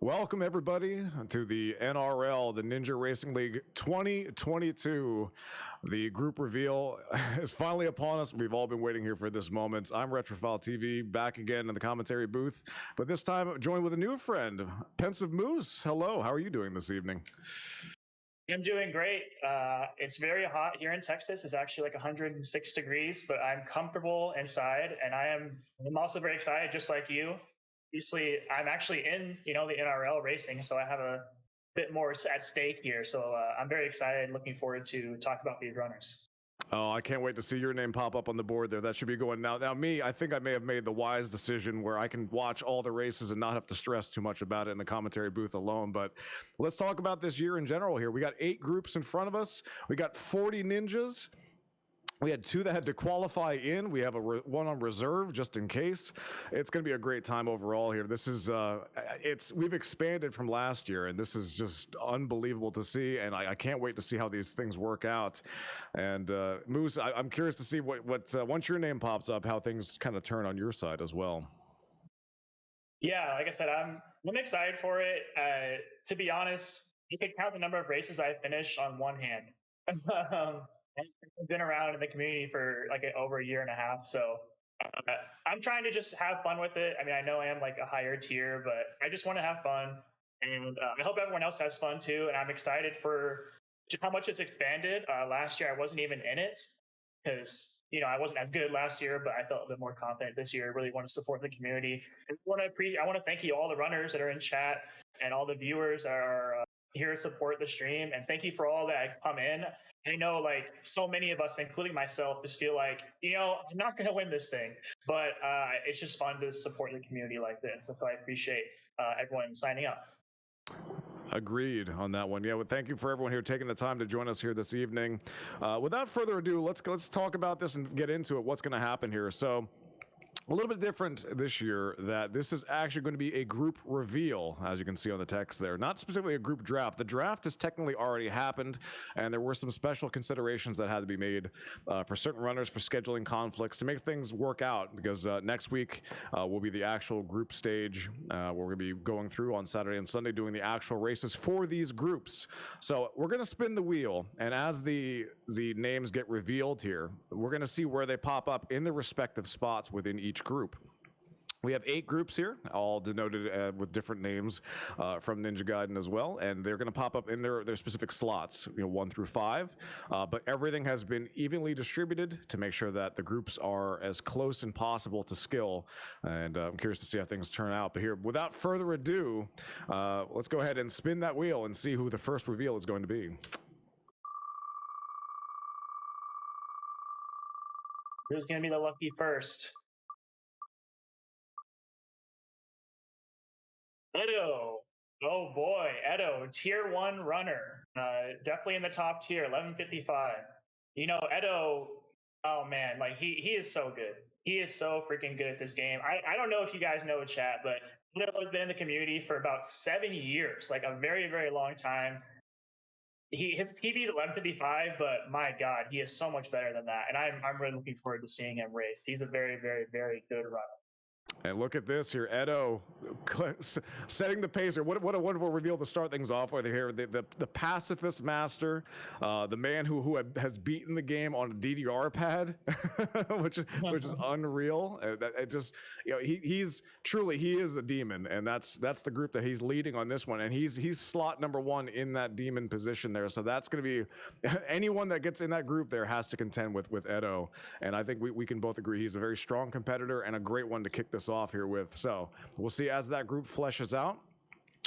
Welcome, everybody, to the NRL, the Ninja Racing League 2022. The group reveal is finally upon us. We've all been waiting here for this moment. I'm Retrophile TV, back again in the commentary booth, but this time joined with a new friend, Pensive Moose. Hello, how are you doing this evening? I'm doing great. It's very hot here in Texas. It's actually like 106 degrees, but I'm comfortable inside, and I'm also very excited, just like you. Obviously, I'm actually in the NRL racing, so I have a bit more at stake here. So I'm very excited, looking forward to talk about these runners. Oh, I can't wait to see your name pop up on the board there. That should be going now. Now, me, I think I may have made the wise decision where I can watch all the races and not have to stress too much about it in the commentary booth alone. But let's talk about this year in general here. We got 8 groups in front of us. We got 40 ninjas. We had 2 that had to qualify in. We have one on reserve just in case. It's going to be a great time overall here. This is we've expanded from last year, and this is just unbelievable to see. And I can't wait to see how these things work out. And Moose, I'm curious to see what once your name pops up, how things kind of turn on your side as well. Yeah, like I said, I'm excited for it. To be honest, you could count the number of races I finished on one hand. I've been around in the community for like over a year and a half, so I'm trying to just have fun with it. I mean, I know I am like a higher tier, but I just want to have fun, and I hope everyone else has fun too. And I'm excited for just how much it's expanded. Last year, I wasn't even in it because I wasn't as good last year, but I felt a bit more confident this year. I really want to support the community. And I want to thank you, all the runners that are in chat and all the viewers that are here to support the stream, and thank you for all that come in. I know like so many of us, including myself, just feel like, I'm not going to win this thing, but it's just fun to support the community like this. So I appreciate everyone signing up. Agreed on that one. Yeah, well, thank you for everyone here taking the time to join us here this evening. Without further ado, let's talk about this and get into it. What's going to happen here? So, a little bit different this year, that this is actually going to be a group reveal, as you can see on the text there. Not specifically a group draft. The draft has technically already happened, and there were some special considerations that had to be made for certain runners for scheduling conflicts to make things work out, because next week will be the actual group stage where we're going to be going through on Saturday and Sunday doing the actual races for these groups. So we're going to spin the wheel, and as the names get revealed here, we're going to see where they pop up in the respective spots within each group. We have 8 groups here, all denoted with different names from Ninja Gaiden as well, and they're going to pop up in their specific slots, 1 through 5. But everything has been evenly distributed to make sure that the groups are as close as possible to skill. And I'm curious to see how things turn out. But here, without further ado, let's go ahead and spin that wheel and see who the first reveal is going to be. Who's going to be the lucky first? Edo. Oh boy, Edo, tier 1 runner. Definitely in the top tier, 1155. Edo, oh man, like he is so good. He is so freaking good at this game. I don't know if you guys know chat, but Edo has been in the community for about 7 years, like a very, very long time. He beat 1155, but my God, he is so much better than that. And I'm really looking forward to seeing him race. He's a very, very, very good runner. And look at this here, Edo setting the pace here. What a wonderful reveal to start things off with here. The pacifist master, the man who has beaten the game on a DDR pad, which is unreal. It just he's truly, he is a demon, and that's the group that he's leading on this one, and he's slot number 1 in that demon position there. So that's going to be anyone that gets in that group there has to contend with Edo, and I think we can both agree he's a very strong competitor and a great one to kick this off here with. So we'll see as that group fleshes out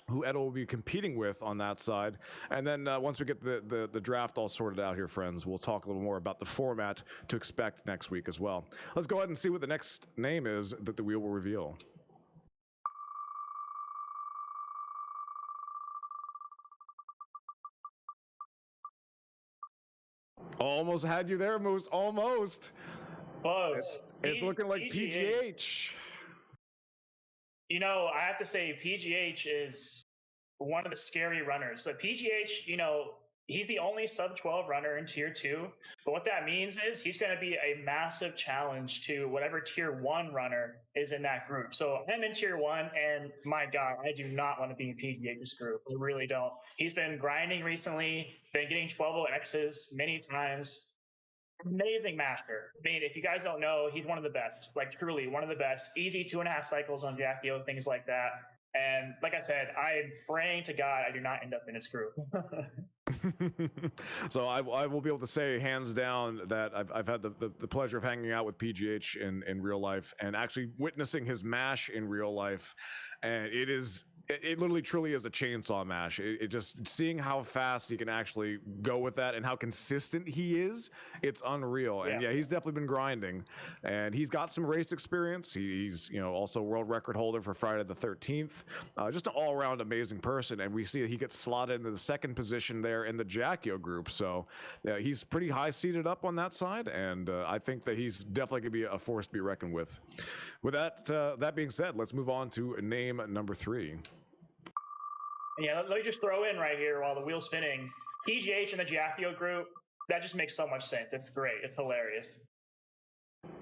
who Edo will be competing with on that side. And then once we get the draft all sorted out here, friends, we'll talk a little more about the format to expect next week as well. Let's go ahead and see what the next name is that the wheel will reveal. Almost had you there, Moose. Almost. Close. It's looking like PGH. I have to say PGH is one of the scary runners. So PGH, he's the only sub 12 runner in tier 2. But what that means is he's going to be a massive challenge to whatever tier 1 runner is in that group. So I'm in tier 1, and my God, I do not want to be in PGH's group. I really don't. He's been grinding recently, been getting 12-0X's many times. Amazing master. I mean, if you guys don't know, he's one of the best, like truly one of the best. Easy 2.5 cycles on Jackio, things like that. And like I said, I'm praying to God I do not end up in his group. So I will be able to say hands down that I've had the pleasure of hanging out with PGH in real life and actually witnessing his mash in real life, and it literally truly is a chainsaw mash. It just seeing how fast he can actually go with that and how consistent he is, it's unreal. And yeah, he's definitely been grinding, and he's got some race experience. He's also world record holder for Friday the 13th. Just an all around amazing person, and we see that he gets slotted into the second position there in the Jackio group. So he's pretty high seated up on that side, and I think that he's definitely gonna be a force to be reckoned with. With that being said, let's move on to name number 3. Yeah, let me just throw in right here while the wheel's spinning. PGH and the Jackio group, that just makes so much sense. It's great. It's hilarious.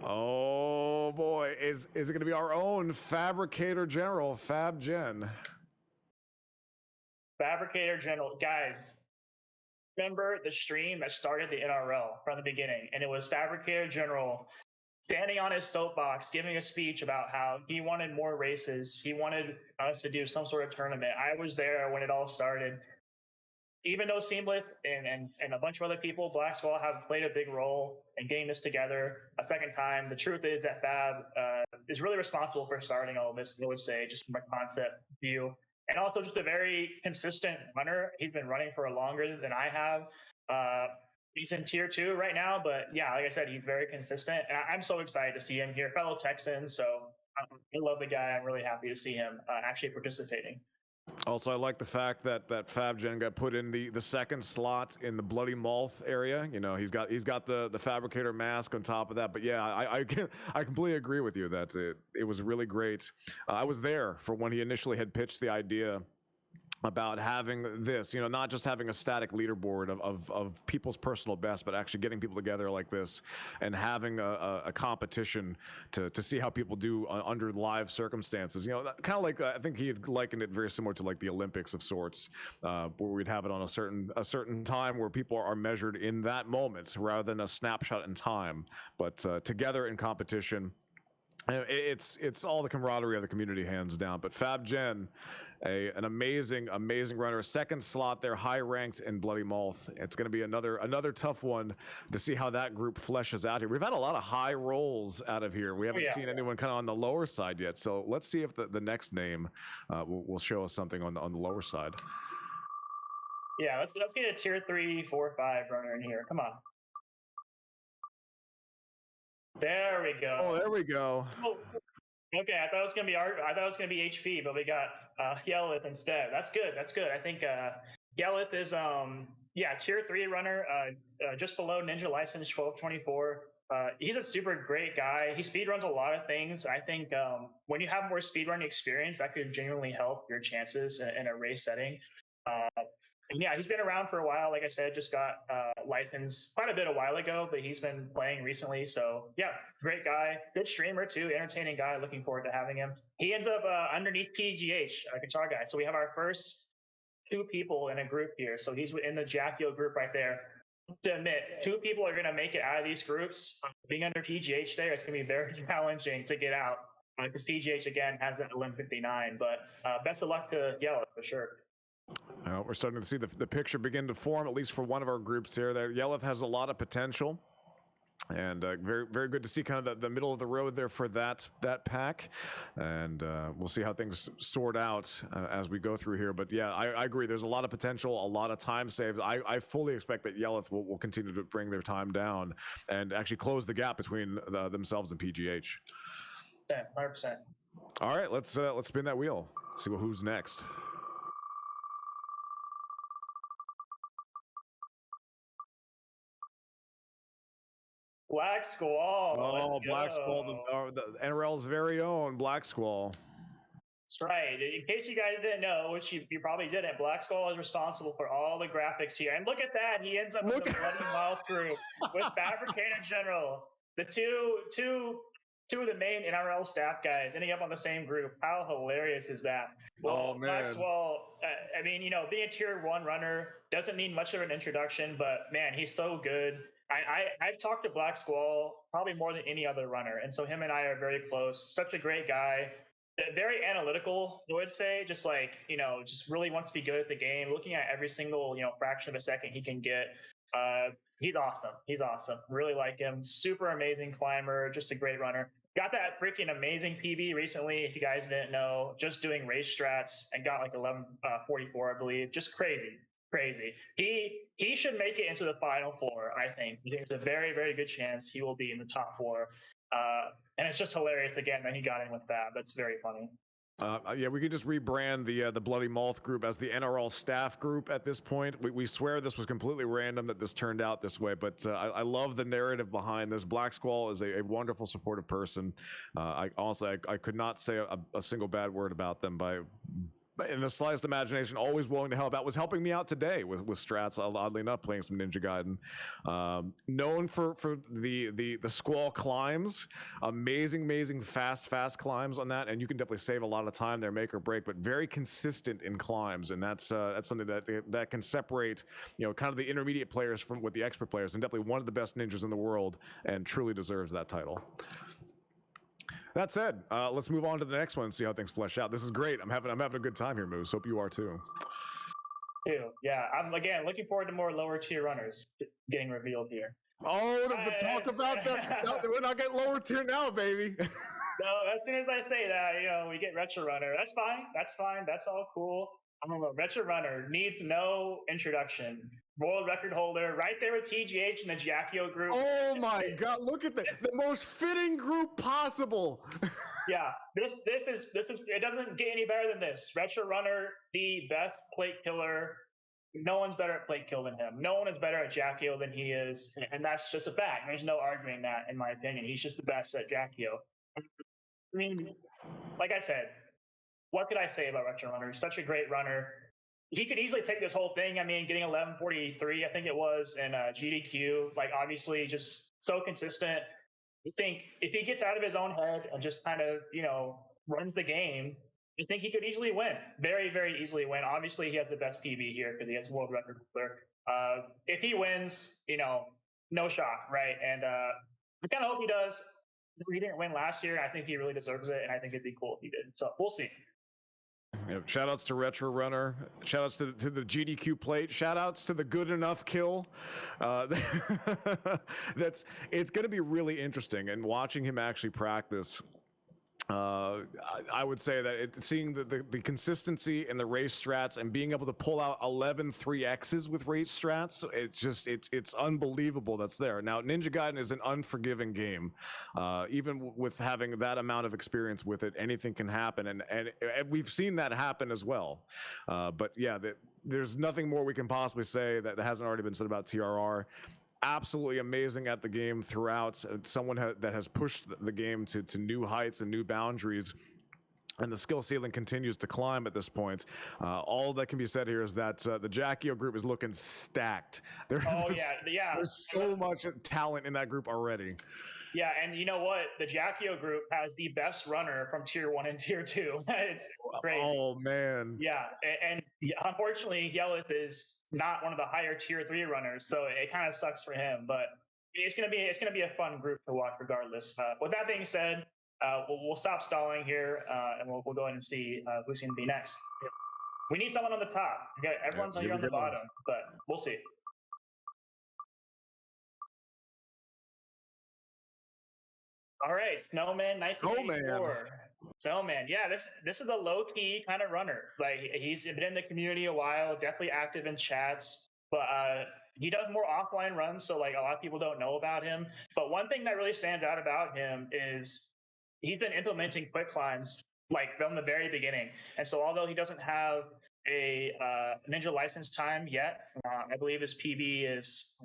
Oh boy, is it going to be our own Fabricator General, Fab Gen? Fabricator General, guys. Remember the stream that started the NRL from the beginning, and it was Fabricator General standing on his soapbox, giving a speech about how he wanted more races. He wanted us to do some sort of tournament. I was there when it all started. Even though Seamless and a bunch of other people, Black Squall, have played a big role in getting this together a second time, the truth is that Fab is really responsible for starting all of this, I would say, just from a concept view. And also just a very consistent runner. He's been running for longer than I have. He's in tier 2 right now, but yeah, like I said, he's very consistent. And I'm so excited to see him here, fellow Texan. So I love the guy. I'm really happy to see him actually participating. Also, I like the fact that FabGen got put in the second slot in the Bloody Moth area. He's got the Fabricator mask on top of that. But yeah, I completely agree with you that it was really great. I was there for when he initially had pitched the idea about having this, not just having a static leaderboard of people's personal best, but actually getting people together like this and having a competition to see how people do under live circumstances. Kind of like I think he had likened it very similar to like the Olympics of sorts, where we'd have it on a certain time where people are measured in that moment rather than a snapshot in time, but together in competition. It's all the camaraderie of the community, hands down. But Fab Gen, an amazing runner, second slot there, high ranked in Bloody Moth. It's going to be another tough one to see how that group fleshes out here. We've had a lot of high rolls out of here. We haven't seen anyone kind of on the lower side yet. So let's see if the next name will show us something on the lower side. Yeah, let's get a tier 3, 4, 5 runner in here. Come on. There we go. Oh, there we go. Oh, okay, I thought it was gonna be HP, but we got Yellith instead. That's good. I think Yellith is tier 3 runner, just below Ninja License 1224. He's a super great guy. He speedruns a lot of things. I think when you have more speedrunning experience, that could genuinely help your chances in a race setting. And yeah, he's been around for a while. Like I said, just got licensed quite a bit a while ago, but he's been playing recently. So yeah, great guy, good streamer too, entertaining guy. Looking forward to having him. He ends up underneath PGH, guitar guy. So we have our first 2 people in a group here. So he's in the Jackio group right there. To admit, 2 people are going to make it out of these groups. Being under PGH there, it's going to be very challenging to get out because PGH again has that 1159. But best of luck to Yellow for sure. We're starting to see the picture begin to form, at least for one of our groups here. There, Yelleth has a lot of potential, and very, very good to see kind of the middle of the road there for that pack. And we'll see how things sort out as we go through here. But yeah, I agree. There's a lot of potential, a lot of time saved. I fully expect that Yelleth will continue to bring their time down and actually close the gap between themselves and PGH. 100%. All right, let's spin that wheel. See who's next. Black Squall. Oh, Black Squall, the NRL's very own Black Squall. That's right. In case you guys didn't know, which you probably didn't, Black Skull is responsible for all the graphics here. And look at that, he ends up in Look. the Bloody Mouth group with Fabricator General, the two of the main NRL staff guys ending up on the same group. How hilarious is that? Oh Well, man. Maxwell, I mean, being a tier 1 runner doesn't need much of an introduction, but man, he's so good. I've talked to Black Squall probably more than any other runner, and so him and I are very close. Such a great guy, very analytical, I would say. Just like just really wants to be good at the game, looking at every single fraction of a second he can get. He's awesome. He's awesome. Really like him. Super amazing climber. Just a great runner. Got that freaking amazing PB recently. If you guys didn't know, just doing race strats and got like 11:44, I believe. Just crazy. Crazy. He should make it into the final 4. I think there's a very, very good chance he will be in the top 4. And it's just hilarious again that he got in with that. That's very funny. Yeah, we could just rebrand the Bloody Moth group as the NRL staff group at this point. We swear this was completely random that this turned out this way, but I love the narrative behind this. Black Squall is a wonderful, supportive person. I honestly, I could not say a single bad word about them by in the slightest imagination, always willing to help out. Was helping me out today with strats, oddly enough, playing some Ninja Gaiden. Known for the Squall climbs, amazing fast climbs on that, and you can definitely save a lot of time there, make or break, but very consistent in climbs, and that's something that can separate kind of the intermediate players from with the expert players, and definitely one of the best ninjas in the world, and truly deserves that title. That said, let's move on to the next one and see how things flesh out. This is great. I'm having a good time here, Moose. Hope you are too. Yeah, I'm again looking forward to more lower tier runners getting revealed here. Oh, talk about that. No, we're not getting lower tier now, baby. No, as soon as I say that, we get Retro Runner. That's fine. That's fine. That's all cool. I don't know. Retro Runner needs no introduction. World record holder, right there with PGH and the Jackio group. Oh my God! Look at the most fitting group possible. Yeah, this is it doesn't get any better than this. Retro Runner, the best plate killer. No one's better at plate kill than him. No one is better at Jackio than he is, and that's just a fact. There's no arguing that, in my opinion. He's just the best at Jackio. I mean, like I said, what could I say about Retro Runner? He's such a great runner. He could easily take this whole thing. I mean, getting 11:43, I think it was, in GDQ. Like, obviously, just so consistent. I think if he gets out of his own head and just kind of, runs the game, I think he could easily win. Very, very easily win. Obviously, he has the best PB here because he has world record holder. If he wins, no shock, right? And I kind of hope he does. He didn't win last year. I think he really deserves it, and I think it'd be cool if he did. So we'll see. Yeah, shout outs to Retro Runner. Shout outs to the GDQ plate. Shout outs to the good enough kill. It's going to be really interesting, and watching him actually practice. I would say that seeing the consistency in the race strats and being able to pull out 11 3Xs with race strats, it's unbelievable that's there. Now, Ninja Gaiden is an unforgiving game. Even with having that amount of experience with it, anything can happen, and we've seen that happen as well. But yeah, there's nothing more we can possibly say that hasn't already been said about TRR. Absolutely amazing at the game throughout. Someone that has pushed the game to new heights and new boundaries, and the skill ceiling continues to climb at this point. All that can be said here is that the Jackio group is looking stacked. There's so much talent in that group already. Yeah, and you know what? The Jackio group has the best runner from Tier 1 and Tier 2. It's crazy. Oh, man. Yeah, and unfortunately, Yelith is not one of the higher Tier 3 runners, so it kind of sucks for him. But it's gonna be a fun group to watch regardless. With that being said, we'll stop stalling here, and we'll go ahead and see who's going to be next. We need someone on the top. Everyone's here on the bottom, but we'll see. All right, Snowman 1984. Snowman, yeah, this is a low key kind of runner. Like, he's been in the community a while, definitely active in chats, but he does more offline runs, so like a lot of people don't know about him. But one thing that really stands out about him is he's been implementing quick climbs like from the very beginning. And so although he doesn't have a ninja license time yet, I believe his PB is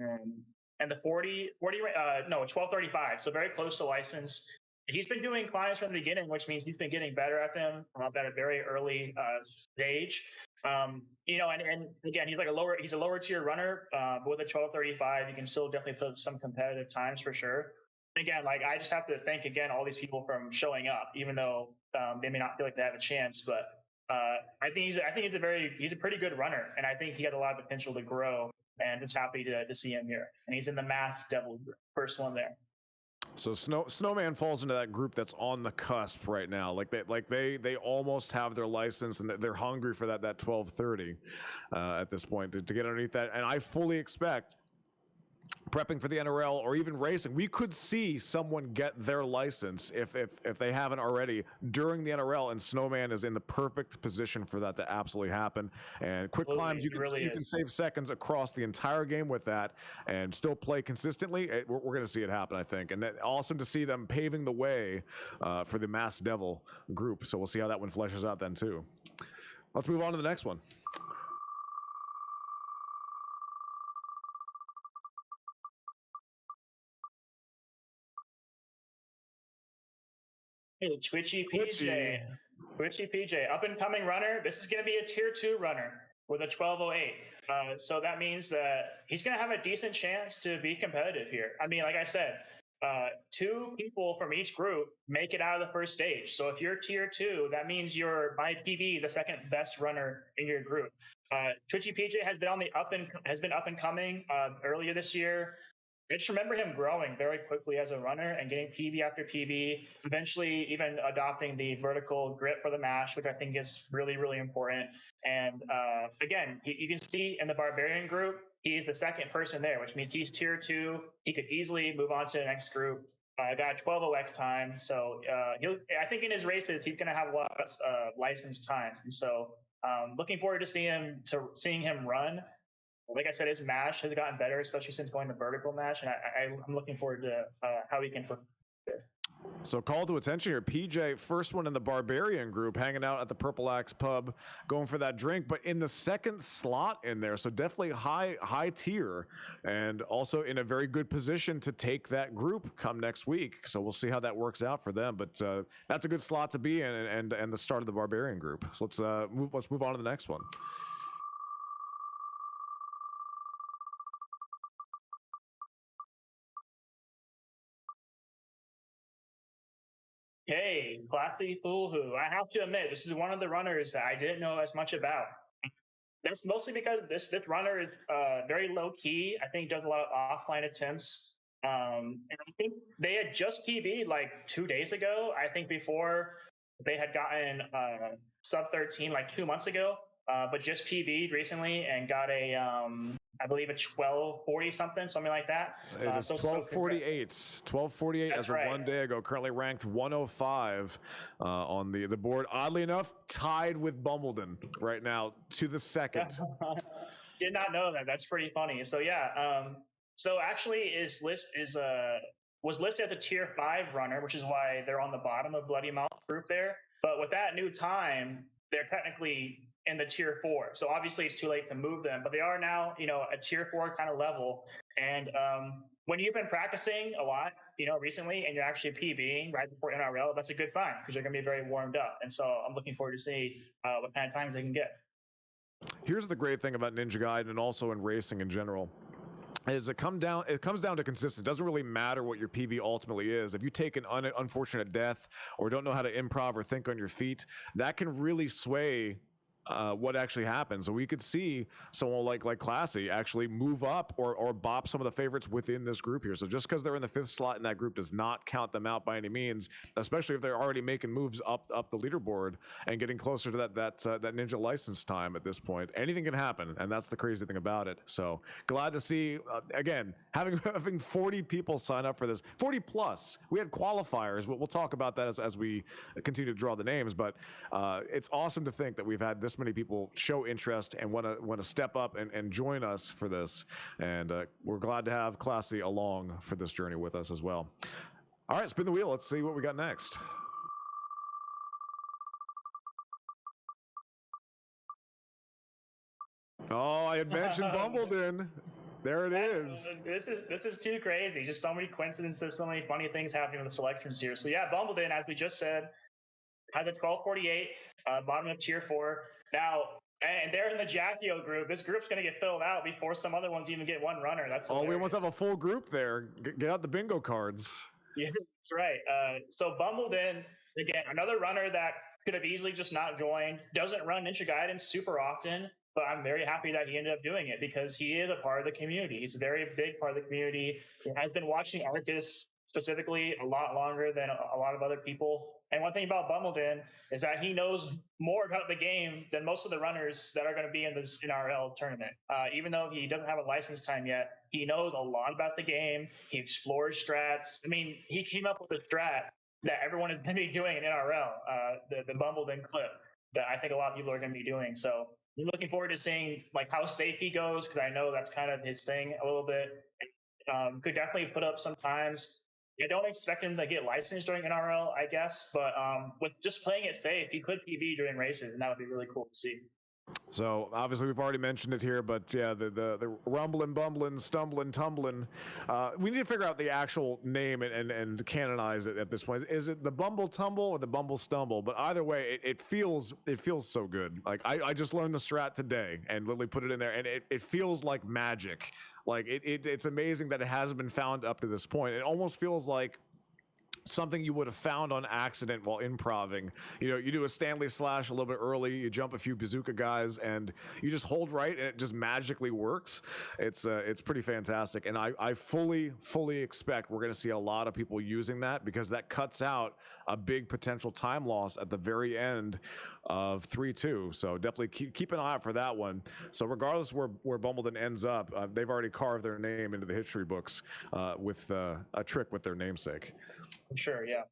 and the 12:35, so very close to license. he's been doing climbs from the beginning, which means he's been getting better at them at a very early stage. And again, he's a lower tier runner, but with a 12:35, you can still definitely put some competitive times for sure. And again, like I just have to thank again all these people from showing up, even though they may not feel like they have a chance. But I think he's a pretty good runner, and I think he had a lot of potential to grow. And just happy to see him here. And he's in the Masked Devil group, first one there. So Snowman falls into that group that's on the cusp right now. They almost have their license and they're hungry for that 12:30 at this point to get underneath that. And I fully expect, prepping for the NRL or even racing, we could see someone get their license if they haven't already during the NRL, and Snowman is in the perfect position for that to absolutely happen. And quick climbs, you can save seconds across the entire game with that and still play consistently. We're going to see it happen, I think. And then awesome to see them paving the way for the Masked Devil group. So we'll see how that one fleshes out then too. Let's move on to the next one. Hey, Twitchy PJ, up and coming runner. This is going to be a tier 2 runner with a 12:08. So that means that he's going to have a decent chance to be competitive here. I mean, like I said, 2 people from each group make it out of the first stage. So if you're tier 2, that means you're by PB the second best runner in your group. Twitchy PJ has been up and coming earlier this year. I just remember him growing very quickly as a runner and getting PB after PB, eventually even adopting the vertical grip for the mash, which I think is really, really important. And again, you can see in the Barbarian group, he's the second person there, which means he's tier 2. He could easily move on to the next group. Got 12:0x time. So I think in his races, he's going to have a lot of licensed time. And so looking forward to seeing him run. Like I said, his mash has gotten better, especially since going to vertical mash, and I'm looking forward to how he can. So call to attention here, PJ, first one in the Barbarian group, hanging out at the Purple Axe pub, going for that drink, but in the second slot in there, so definitely high tier, and also in a very good position to take that group come next week. So we'll see how that works out for them, but that's a good slot to be in, and the start of the Barbarian group. So let's move on to the next one. Hey, Classy Foolhoo. I have to admit, this is one of the runners that I didn't know as much about. That's mostly because this runner is very low key. I think does a lot of offline attempts. And I think they had just PB'd like 2 days ago. I think before they had gotten sub 13 like 2 months ago, but just PB'd recently and got I believe a 12:40 something like that. It is 12:48. 12:48 as of 1 day ago. Currently ranked 105 on the board. Oddly enough, tied with Bumbledon right now to the second. Did not know that. That's pretty funny. So yeah. So actually, was listed as a tier 5 runner, which is why they're on the bottom of Bloody Mouth group there. But with that new time, they're technically in the tier 4. So obviously it's too late to move them, but they are now, a tier 4 kind of level. And when you've been practicing a lot, recently, and you're actually PBing right before NRL, that's a good sign because you're going to be very warmed up. And so I'm looking forward to see what kind of times they can get. Here's the great thing about Ninja Gaiden and also in racing in general. It comes down to consistency. It doesn't really matter what your PB ultimately is. If you take an unfortunate death or don't know how to improv or think on your feet, that can really sway what actually happens. So we could see someone like Classy actually move up or bop some of the favorites within this group here. So just because they're in the 5th slot in that group does not count them out by any means, especially if they're already making moves up the leaderboard and getting closer to that ninja license time at this point. Anything can happen, and that's the crazy thing about it. So glad to see, again, having 40 people sign up for this, 40 plus. We had qualifiers. We'll talk about that as we continue to draw the names, but it's awesome to think that we've had this many people show interest and want to step up and join us for this, and we're glad to have Classy along for this journey with us as well. All right, spin the wheel. Let's see what we got next. Oh, I had mentioned Bumbledon. There it is. This is too crazy. Just so many coincidences, so many funny things happening with the selections here. So yeah, Bumbledon, as we just said, has a 1248, bottom of tier 4. Now, and they're in the Jackio group. This group's going to get filled out before some other ones even get one runner. That's hilarious. Oh, we almost have a full group there. Get out the bingo cards. Yeah, that's right. So Bumbledon, again, another runner that could have easily just not joined. Doesn't run Ninja Gaiden super often, but I'm very happy that he ended up doing it because he is a part of the community. He's a very big part of the community. He has been watching Arcus specifically a lot longer than a lot of other people. And one thing about Bumbledon is that he knows more about the game than most of the runners that are going to be in this NRL tournament. Even though he doesn't have a license time yet, he knows a lot about the game. He explores strats. I mean, he came up with a strat that everyone is going to be doing in NRL, the Bumbledon clip that I think a lot of people are going to be doing. So I'm looking forward to seeing like how safe he goes because I know that's kind of his thing a little bit. Could definitely put up some times. I don't expect him to get licensed during NRL, I guess, but with just playing it safe, he could PB during races, and that would be really cool to see. So obviously we've already mentioned it here, but yeah, the rumbling, bumbling, stumbling, tumbling. We need to figure out the actual name and canonize it at this point. Is it the Bumble Tumble or the Bumble Stumble? But either way, it feels so good. Like I just learned the strat today and literally put it in there, and it feels like magic. Like it's amazing that it hasn't been found up to this point. It almost feels like something you would have found on accident while improving. You know, you do a Stanley slash a little bit early, you jump a few bazooka guys, and you just hold right, and it just magically works. It's pretty fantastic, and I fully expect we're going to see a lot of people using that because that cuts out a big potential time loss at the very end of 3-2. So definitely keep an eye out for that one. So regardless where Bumbledon ends up, they've already carved their name into the history books with a trick with their namesake. Sure, yeah.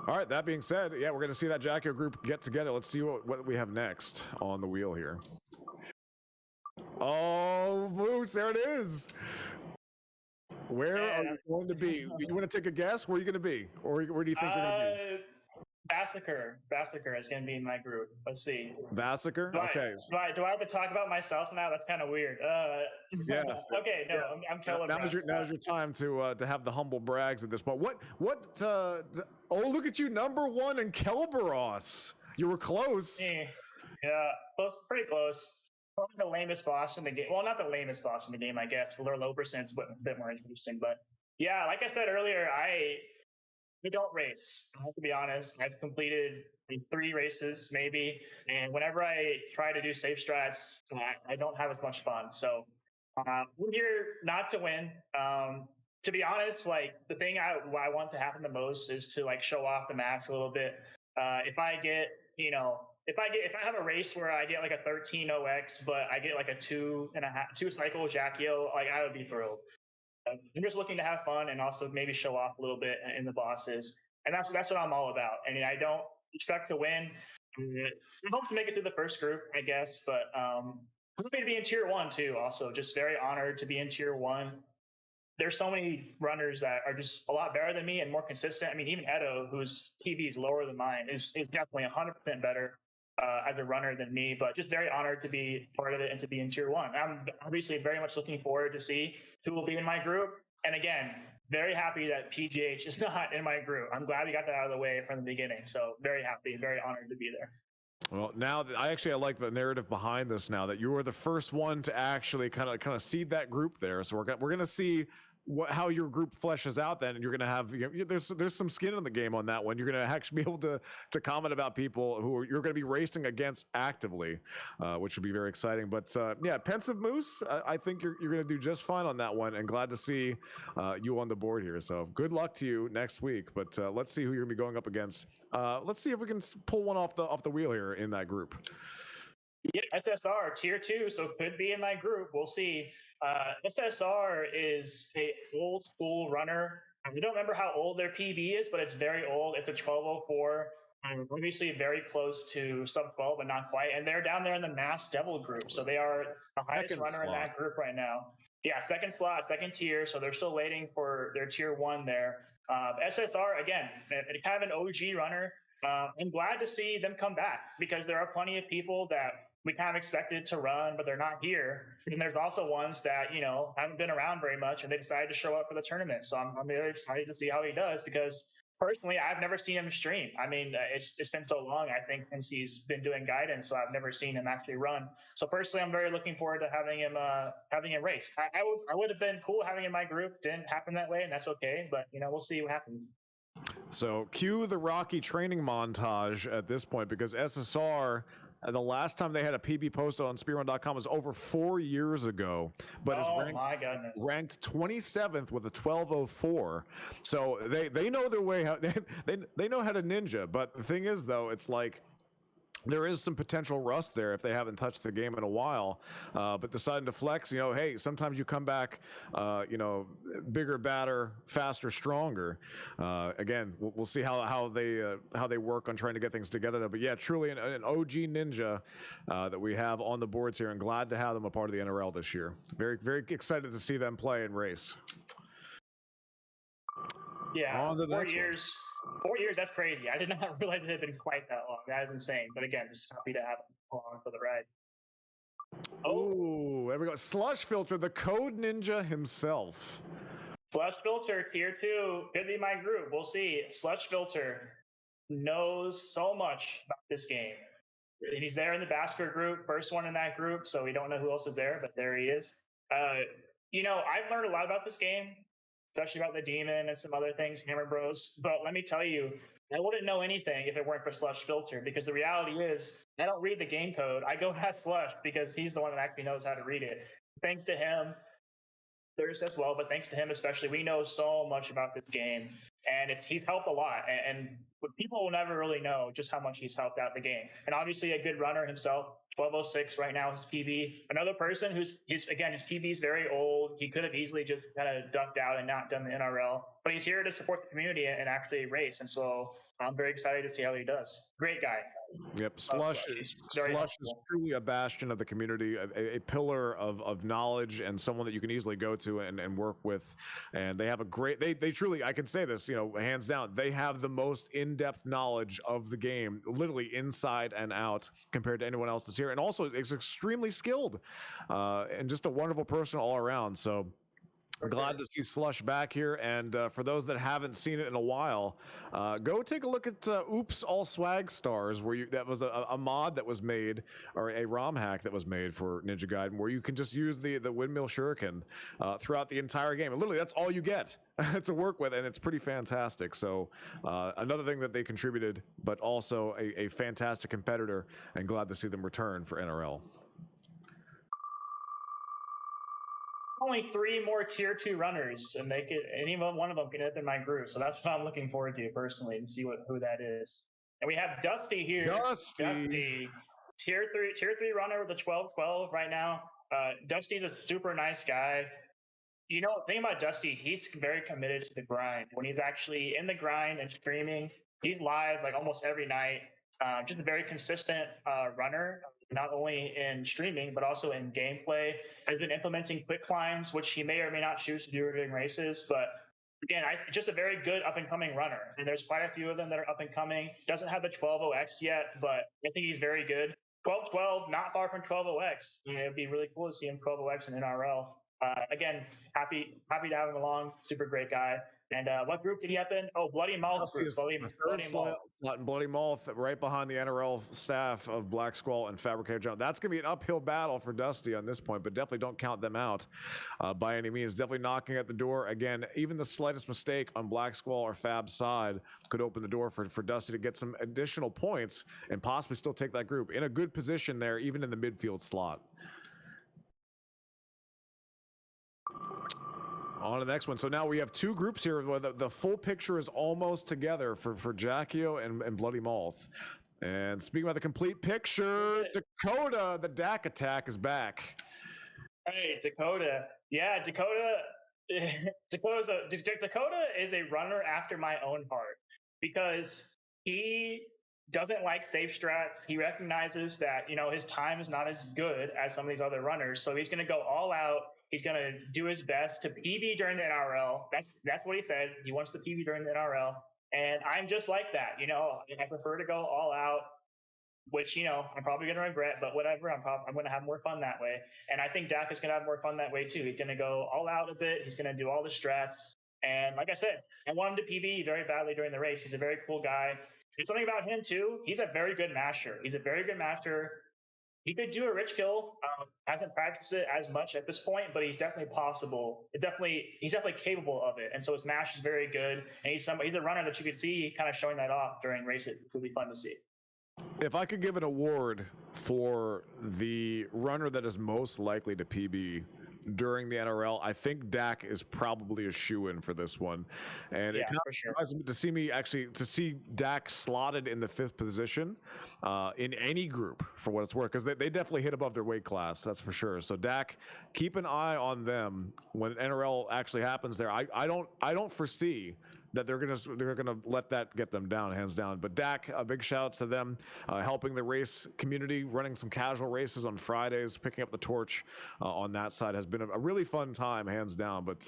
All right, that being said, yeah, we're going to see that Jackio group get together. Let's see what we have next on the wheel here. Oh, Moose, there it is. Where are you going to be? You want to take a guess? Where are you going to be? Or where do you think you're going to be? Bassiker is going to be in my group. Let's see. Bassiker? Okay. Do I have to talk about myself now? That's kind of weird. Yeah. Okay, no, yeah. I'm Keller. Now's your time to have the humble brags at this point. Oh, look at you, number 1 in Kelberos. You were close. Yeah, pretty close. Probably the lamest boss in the game. Well, not the lamest boss in the game, I guess. Lure low percent's a bit more interesting. But yeah, like I said earlier, I don't race. I have to be honest. I've completed 3 races maybe, and whenever I try to do safe strats, I don't have as much fun. So we're here not to win. To be honest, like the thing I want to happen the most is to like show off the match a little bit. If I have a race where I get like a 13 OX, but I get like a 2 cycle Jackio, like I would be thrilled. I'm just looking to have fun and also maybe show off a little bit in the bosses, and that's what I'm all about. I mean, I don't expect to win. I hope to make it through the first group, I guess, but happy to be in tier 1 too. Also, just very honored to be in tier 1. There's so many runners that are just a lot better than me and more consistent. I mean, even Edo, whose PB is lower than mine, is definitely 100% better as a runner than me, but just very honored to be part of it and to be in tier 1. I'm obviously very much looking forward to see who will be in my group. And again, very happy that PGH is not in my group. I'm glad we got that out of the way from the beginning. So very happy, very honored to be there. Well, now I like the narrative behind this now that you were the first one to actually kind of seed that group there. So we're going to see how your group fleshes out then, and you're going to have there's some skin in the game on that one. You're going to actually be able to comment about people who you're going to be racing against actively, which would be very exciting. But yeah, Pensive Moose, I think you're going to do just fine on that one, and glad to see you on the board here. So good luck to you next week. But let's see who you're going to be going up against. Let's see if we can pull one off the wheel here in that group. Yeah, SSR tier 2, so could be in my group. We'll see. SSR is a old school runner. I don't remember how old their PB is, but it's very old. It's a 1204. Obviously very close to sub 12, but not quite. And they're down there in the Mass Devil group, so they are the highest runner in that group right now. Yeah, second slot, second tier. So they're still waiting for their tier 1 there. SSR again, kind of an OG runner. I'm glad to see them come back because there are plenty of people that we kind of expected to run, but they're not here. And there's also ones that, haven't been around very much and they decided to show up for the tournament. So I'm really excited to see how he does because personally, I've never seen him stream. I mean, it's been so long, I think, since he's been doing Gaiden, so I've never seen him actually run. So personally, I'm very looking forward to having him race. I would have been cool having him in my group. Didn't happen that way, and that's okay. But we'll see what happens. So cue the Rocky training montage at this point, because SSR, the last time they had a PB posted on speedrun.com was over 4 years ago, but is ranked 27th with a 12:04. So they know their way. They know how to ninja. But the thing is, though, it's like there is some potential rust there if they haven't touched the game in a while, but deciding to flex, hey, sometimes you come back, bigger, badder, faster, stronger. Again, we'll see how they work on trying to get things together there. But yeah, truly an OG ninja that we have on the boards here, and glad to have them a part of the NRL this year. Very, very excited to see them play and race. Yeah, 4 years. 4 years, that's crazy. I did not realize it had been quite that long. That is insane. But again, just happy to have him along for the ride. Oh, there we go. Slush Filter, the code ninja himself. Slush Filter, tier 2, could be my group. We'll see. Slush Filter knows so much about this game. And he's there in the Basker group, first one in that group, so we don't know who else is there, but there he is. I've learned a lot about this game, especially about the demon and some other things, Hammer Bros. But let me tell you, I wouldn't know anything if it weren't for Slush Filter, because the reality is I don't read the game code. I go ask Slush because he's the one that actually knows how to read it. Thanks to him, there's as well, but thanks to him especially, we know so much about this game, and he's helped a lot. And people will never really know just how much he's helped out the game. And obviously a good runner himself. 12:06 right now is his PB. Another person his PB is very old. He could have easily just kind of ducked out and not done the NRL, but he's here to support the community and actually race. And so I'm very excited to see how he does. Great guy. Yep, Slush is truly a bastion of the community, a pillar of knowledge, and someone that you can easily go to and work with. And they have a great, they truly, I can say this, hands down, they have the most in-depth knowledge of the game, literally inside and out, compared to anyone else that's here. And also, is extremely skilled and just a wonderful person all around. So glad to see Slush back here, and for those that haven't seen it in a while, go take a look at Oops All Swag Stars, where that was a mod that was made, or a ROM hack that was made for Ninja Gaiden, where you can just use the windmill shuriken throughout the entire game, and literally that's all you get to work with, and it's pretty fantastic. So another thing that they contributed, but also a fantastic competitor, and glad to see them return for NRL. Only 3 more tier 2 runners, and any one of them can hit in my group. So that's what I'm looking forward to personally, and see who that is. And we have Dusty here. Dusty, tier 3 runner with a 12-12 right now. Dusty's a super nice guy. The thing about Dusty, he's very committed to the grind. When he's actually in the grind and streaming, he's live like almost every night. Just a very consistent runner, not only in streaming, but also in gameplay. Has been implementing quick climbs, which he may or may not choose to do during races. But again, just a very good up-and-coming runner. And there's quite a few of them that are up-and-coming. Doesn't have the 12:0x yet, but I think he's very good. 12:12, not far from 12:0x. It'd be really cool to see him 12:0x in NRL. Again, happy to have him along. Super great guy. And what group did he up in? Oh, Bloody Mouth group. Bloody Mouth. Bloody Mouth, right behind the NRL staff of Black Squall and Fabricator John. That's going to be an uphill battle for Dusty on this point, but definitely don't count them out by any means. Definitely knocking at the door. Again, even the slightest mistake on Black Squall or Fab's side could open the door for Dusty to get some additional points and possibly still take that group in a good position there, even in the midfield slot. On to the next one. So now we have 2 groups here where the full picture is almost together for Jackio and Bloody Mouth. And speaking about the complete picture, Dakota, the Dak attack, is back. Hey, Dakota. Yeah, Dakota is a runner after my own heart, because he doesn't like safe strat. He recognizes that, his time is not as good as some of these other runners. So he's going to go all out. He's going to do his best to PB during the NRL. That's what he said. He wants to PB during the NRL. And I'm just like that. I prefer to go all out. which I'm probably going to regret, but whatever. I'm going to have more fun that way, and I think Dak is going to have more fun that way too. He's going to go all out a bit. He's going to do all the strats, and like I said, I want him to PB very badly during the race. He's a very cool guy. There's something about him too. He's a very good masher. He's a very good masher. He could do a rich kill. Hasn't practiced it as much at this point, but he's definitely possible. He's definitely capable of it. And so his mash is very good. And he's a runner that you could see kind of showing that off during races. It would be fun to see. If I could give an award for the runner that is most likely to PB during the NRL, I think Dak is probably a shoe-in for this one. And Yeah, it kind for of sure. surprised me to see Dak slotted in the 5th position in any group for what it's worth, because they definitely hit above their weight class, that's for sure. So Dak, keep an eye on them when NRL actually happens there. I don't foresee that they're gonna let that get them down, hands down. But Dak, a big shout out to them, helping the race community, running some casual races on Fridays, picking up the torch on that side has been a really fun time, hands down. But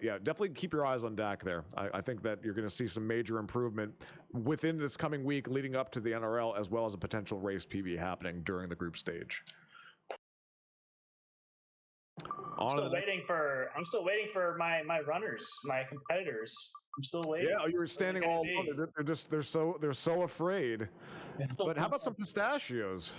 yeah, definitely keep your eyes on Dak there. I think that you're going to see some major improvement within this coming week leading up to the NRL, as well as a potential race PB happening during the group stage. I'm still waiting for my runners, my competitors. I'm still waiting. Yeah, you were standing all alone. They're so afraid. But how about some pistachios?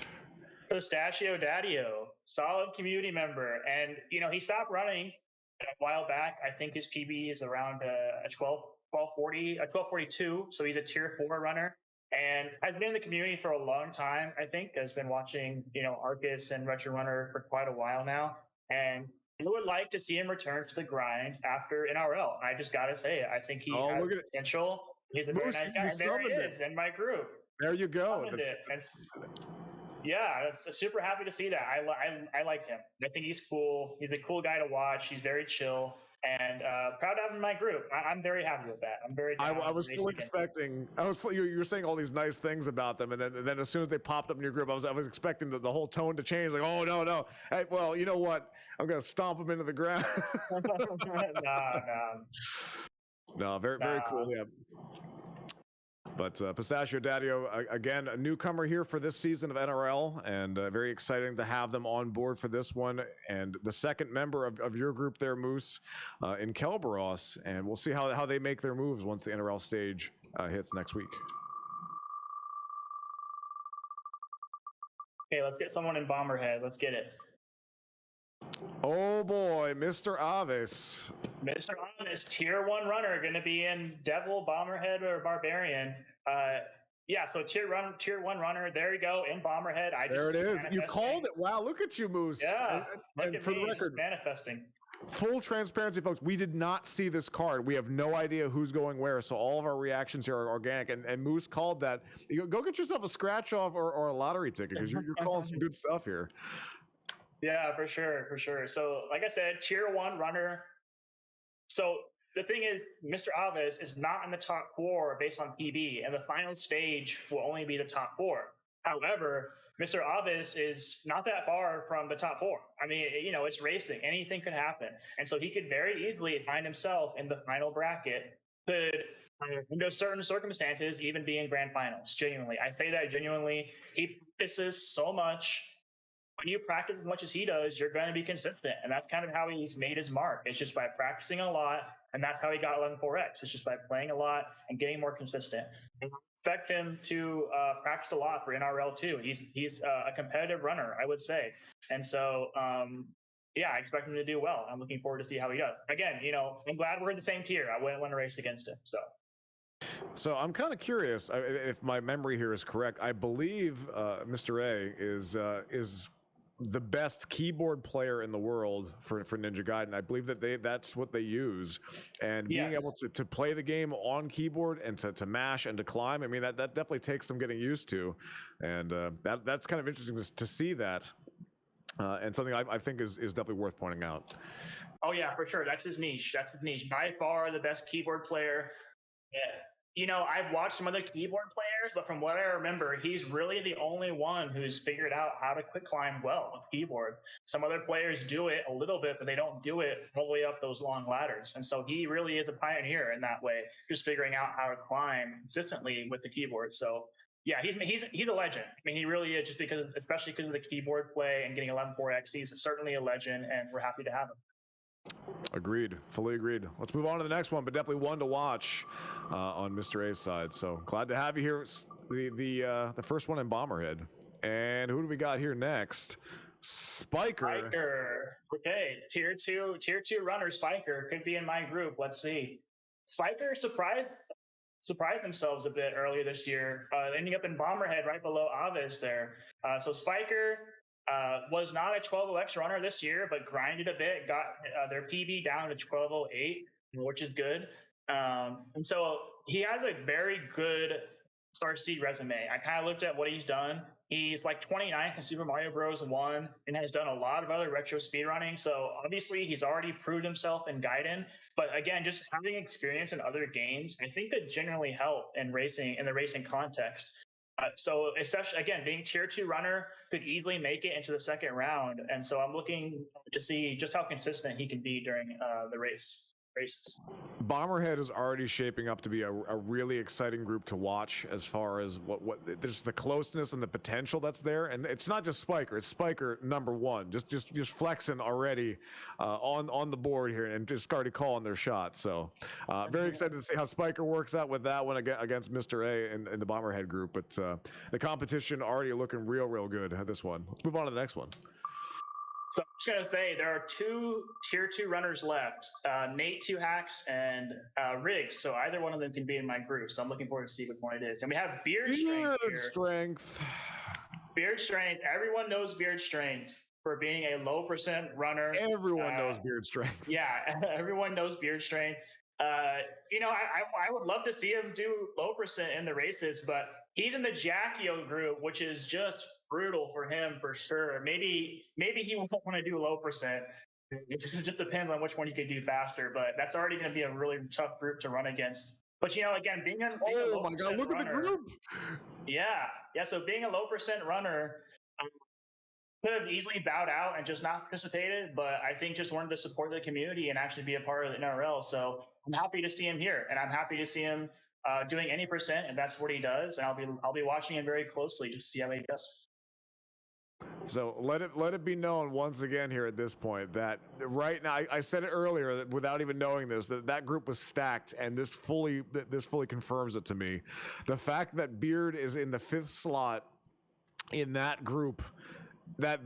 Pistachio Daddio, solid community member, and he stopped running a while back. I think his PB is around a 1242, so he's a tier 4 runner, and has been in the community for a long time. I think has been watching Arcus and Retro Runner for quite a while now, and I would like to see him return to the grind after NRL. I just gotta say it. I think he has potential. He's a very nice guy, and there he is in my group. There you go. Yeah, that's super happy to see that. I like him. I think he's cool. He's a cool guy to watch. He's very chill, and proud to have him in my group. I'm very happy with that. I'm very. I was fully expecting. You were saying all these nice things about them, and then as soon as they popped up in your group, I was expecting the whole tone to change. Like, oh no. Hey, well, you know what? I'm gonna stomp them into the ground. Nah. No, very cool. Yeah. But Pistachio Daddio, again, a newcomer here for this season of NRL, and very exciting to have them on board for this one. And the second member of your group there, Moose, in Kelberos. And we'll see how they make their moves once the NRL stage hits next week. Okay, let's get someone in Bomberhead. Let's get it. Oh boy, Mr. Avis. Mr. Avis, tier 1 runner, going to be in Devil, Bomberhead, or Barbarian. Yeah, so tier 1 runner. There you go, in Bomberhead. There it is. You called it. Wow, look at you, Moose. Yeah, and for the record, manifesting. Full transparency, folks, we did not see this card. We have no idea who's going where, so all of our reactions here are organic. And Moose called that. Go get yourself a scratch off or a lottery ticket, because you're calling some good stuff here. Yeah, for sure. So, like I said, tier 1 runner. So the thing is, Mr. Avis is not in the top 4 based on PB, and the final stage will only be the top 4. However, Mr. Avis is not that far from the top 4. I mean, it's racing. Anything could happen. And so he could very easily find himself in the final bracket, could, under certain circumstances, even be in grand finals. Genuinely. I say that genuinely. He practices so much. When you practice as much as he does, you're going to be consistent. And that's kind of how he's made his mark. It's just by practicing a lot. And that's how he got 11.4x. It's just by playing a lot and getting more consistent. I expect him to practice a lot for NRL too. He's a competitive runner, I would say. And so, yeah, I expect him to do well. I'm looking forward to see how he does. Again, I'm glad we're in the same tier. I wouldn't want to race against him. So I'm kind of curious if my memory here is correct. I believe Mr. A is the best keyboard player in the world for Ninja Gaiden. I believe that's what they use, and being able to play the game on keyboard and to mash and to climb. I mean, that definitely takes some getting used to, and that's kind of interesting to see that, and something I think is definitely worth pointing out. Oh yeah, for sure. That's his niche. By far the best keyboard player. Yeah. I've watched some other keyboard players, but from what I remember, he's really the only one who's figured out how to quick climb well with keyboard. Some other players do it a little bit, but they don't do it all the way up those long ladders. And so he really is a pioneer in that way, just figuring out how to climb consistently with the keyboard. So Yeah, he's a legend. I mean, he really is, just because, especially because of the keyboard play and getting 11.4x. He's certainly a legend, and we're happy to have him. Agreed. Fully agreed. Let's move on to the next one, but definitely one to watch on Mr. A's side. So glad to have you here. The first one in Bomberhead. And who do we got here next? Spiker. Spiker. Okay, tier two runner Spiker could be in my group. Let's see. Spiker surprised themselves a bit earlier this year, ending up in Bomberhead right below Aves there. So Spiker was not a 12.0x runner this year, but grinded a bit, got their PB down to 12.08, which is good. And so he has a very good Star Seed resume. I kind of looked at what he's done. He's like 29th in Super Mario Bros. 1 and has done a lot of other retro speedrunning. So obviously he's already proved himself in Gaiden. But again, just having experience in other games, I think could generally help in racing, in the racing context. So especially, again, being tier 2 runner could easily make it into the second round. And so I'm looking to see just how consistent he can be during the races. Bomberhead is already shaping up to be a really exciting group to watch, as far as what there's the closeness and the potential that's there. And it's not just Spiker, it's Spiker number one, just flexing already on the board here, and just already calling their shot. So very excited to see how Spiker works out with that one against Mr. A in the Bomberhead group. But the competition already looking real good at this one. Let's move on to the next one. So I'm just going to say there are 2 tier 2 runners left, Nate 2 Hacks and Riggs. So either one of them can be in my group. So I'm looking forward to see which one it is. And we have Beard Strength. Beard Strength. Everyone knows Beard Strength for being a low percent runner. Everyone knows Beard Strength. Yeah, everyone knows Beard Strength. You know, I would love to see him do low percent in the races, but he's in the Jackio group, which is just brutal for him for sure. Maybe he won't want to do low percent. It just depends on which one you could do faster, but that's already going to be a really tough group to run against. But you know, again, being a low my God, look runner, at the group. Yeah. So being a low percent runner, could have easily bowed out and just not participated, but I think just wanted to support the community and actually be a part of the NRL. So I'm happy to see him here, and I'm happy to see him doing any percent, and that's what he does. And I'll be watching him very closely just to see how he does. So let it be known once again here at this point that right now, I said it earlier that without even knowing this, that group was stacked, and this fully confirms it to me. The fact that Beard is in the 5th slot in that group, that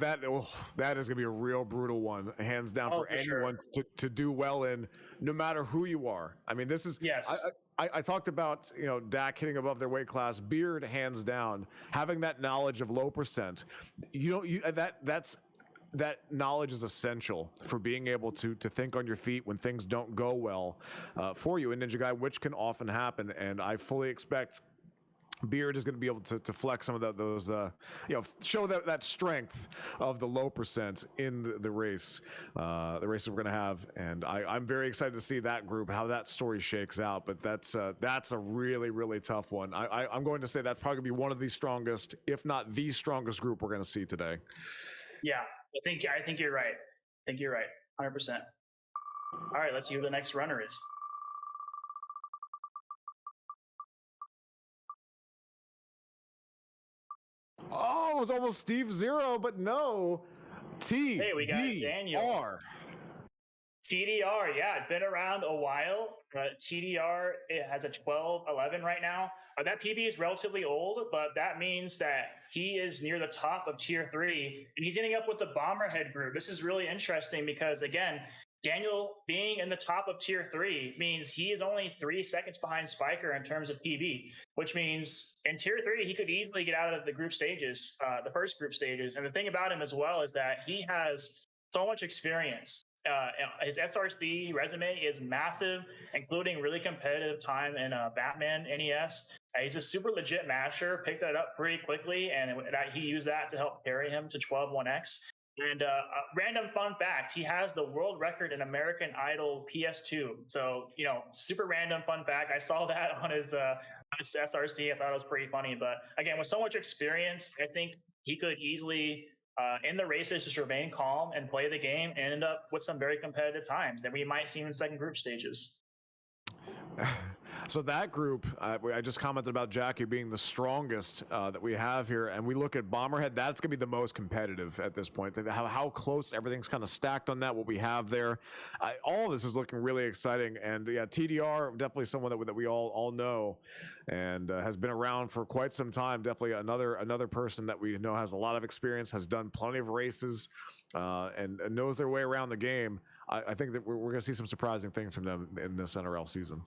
is gonna be a real brutal one, hands down, for anyone to do well in, no matter who you are. I mean, this is yes. I talked about, you know, Dak hitting above their weight class. Beard, hands down, having that knowledge of low percent. That knowledge is essential for being able to think on your feet when things don't go well for you in Ninja Gaiden, which can often happen. And I fully expect Beard is going to be able to flex some of those, you know, show that strength of the low percent in the race, the races we're going to have. And I'm very excited to see that group, how that story shakes out. But that's a really tough one. I'm going to say that's probably going to be one of the strongest, if not the strongest group we're going to see today. Yeah, I think you're right. I think you're right, 100%. All right, let's see who the next runner is. Oh, it was almost Steve Zero, but no. Hey, we got Daniel. TDR, yeah, it's been around a while. TDR, it has a 12.11 right now. That PB is relatively old, but that means that he is near the top of tier 3, and he's ending up with the Bomberhead group. This is really interesting because, again, Daniel being in the top of tier 3 means he is only 3 seconds behind Spiker in terms of PB, which means in tier 3, he could easily get out of the group stages, the first group stages. And the thing about him as well is that he has so much experience. His SRC resume is massive, including really competitive time in Batman NES. He's a super legit masher, picked that up pretty quickly, and he used that to help carry him to 12.1x. And random fun fact, he has the world record in American Idol PS2. So, you know, super random fun fact. I saw that on his SRC. I thought it was pretty funny. But again, with so much experience, I think he could easily, in the races, just remain calm and play the game and end up with some very competitive times that we might see in second group stages. So that group, I just commented about Jackie being the strongest that we have here, and we look at Bomberhead. That's going to be the most competitive at this point. How close everything's kind of stacked on that. What we have there, all of this is looking really exciting. And yeah, TDR definitely someone that we all know, and has been around for quite some time. Definitely another person that we know has a lot of experience, has done plenty of races, and knows their way around the game. I think that we're going to see some surprising things from them in this NRL season.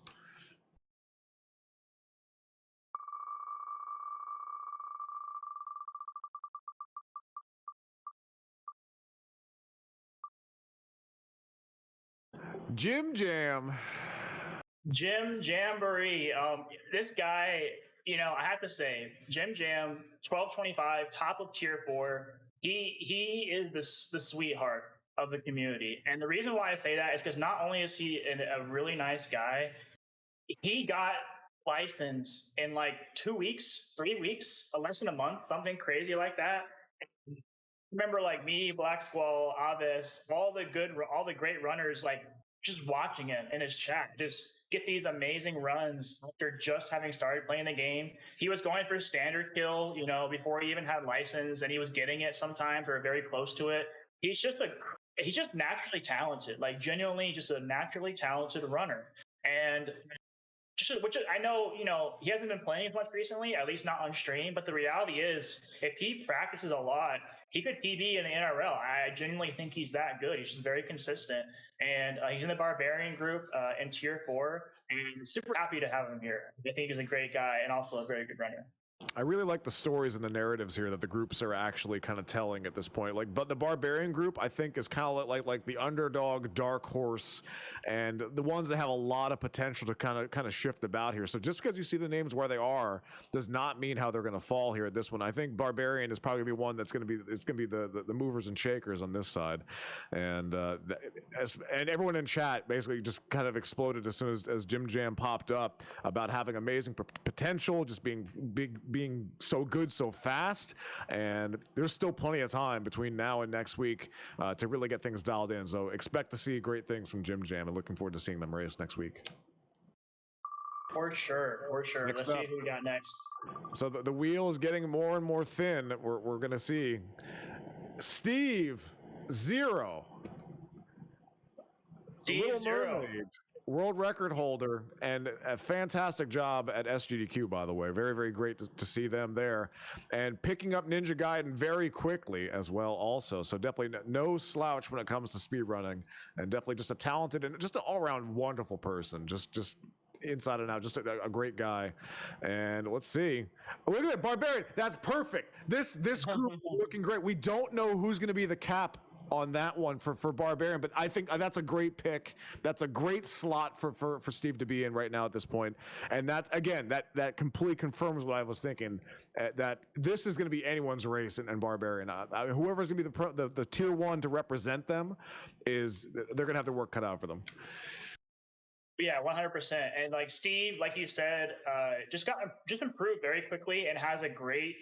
Jim Jam. Jim Jamboree. This guy, I have to say, Jim Jam, 1225, top of tier 4. He is the sweetheart of the community. And the reason why I say that is because not only is he a really nice guy, he got licensed in like 2 weeks, 3 weeks, less than a month, something crazy like that. Remember, like me, Black Squall, Avis, all the great runners, like just watching him in his chat, just get these amazing runs after just having started playing the game. He was going for standard kill, before he even had license, and he was getting it sometimes or very close to it. He's just naturally talented, like genuinely just a naturally talented runner. And which I know, he hasn't been playing as much recently, at least not on stream. But the reality is, if he practices a lot, he could PB in the NRL. I genuinely think he's that good. He's just very consistent, and he's in the Barbarian group in Tier 4. And super happy to have him here. I think he's a great guy and also a very good runner. I really like the stories and the narratives here that the groups are actually kind of telling at this point. But the Barbarian group, I think, is kind of like the underdog, dark horse, and the ones that have a lot of potential to kind of shift about here. So just because you see the names where they are does not mean how they're going to fall here at this one. I think Barbarian is probably going to be one that's going to be the movers and shakers on this side, and everyone in chat basically just kind of exploded as soon as Jim Jam popped up about having amazing potential, just being so good so fast, and there's still plenty of time between now and next week to really get things dialed in. So expect to see great things from Jim Jam, and looking forward to seeing them race next week. For sure. Let's see who we got next. So the wheel is getting more and more thin. We're going to see Steve Zero. Steve Zero. Mermaid, world record holder, and a fantastic job at SGDQ, by the way. Very, very great to see them there. And picking up Ninja Gaiden very quickly as well also. So definitely no slouch when it comes to speedrunning, and definitely just a talented and just an all-around wonderful person. Just inside and out, just a great guy. And let's see. Look at that, Barbarian. That's perfect. This group is looking great. We don't know who's going to be the cap on that one for Barbarian, but I think that's a great pick. That's a great slot for Steve to be in right now at this point. And that, again, that completely confirms what I was thinking, that this is going to be anyone's race in Barbarian. Whoever's going to be the tier 1 to represent them, they're going to have their work cut out for them. Yeah, 100%. And like Steve, like you said, just improved very quickly and has a great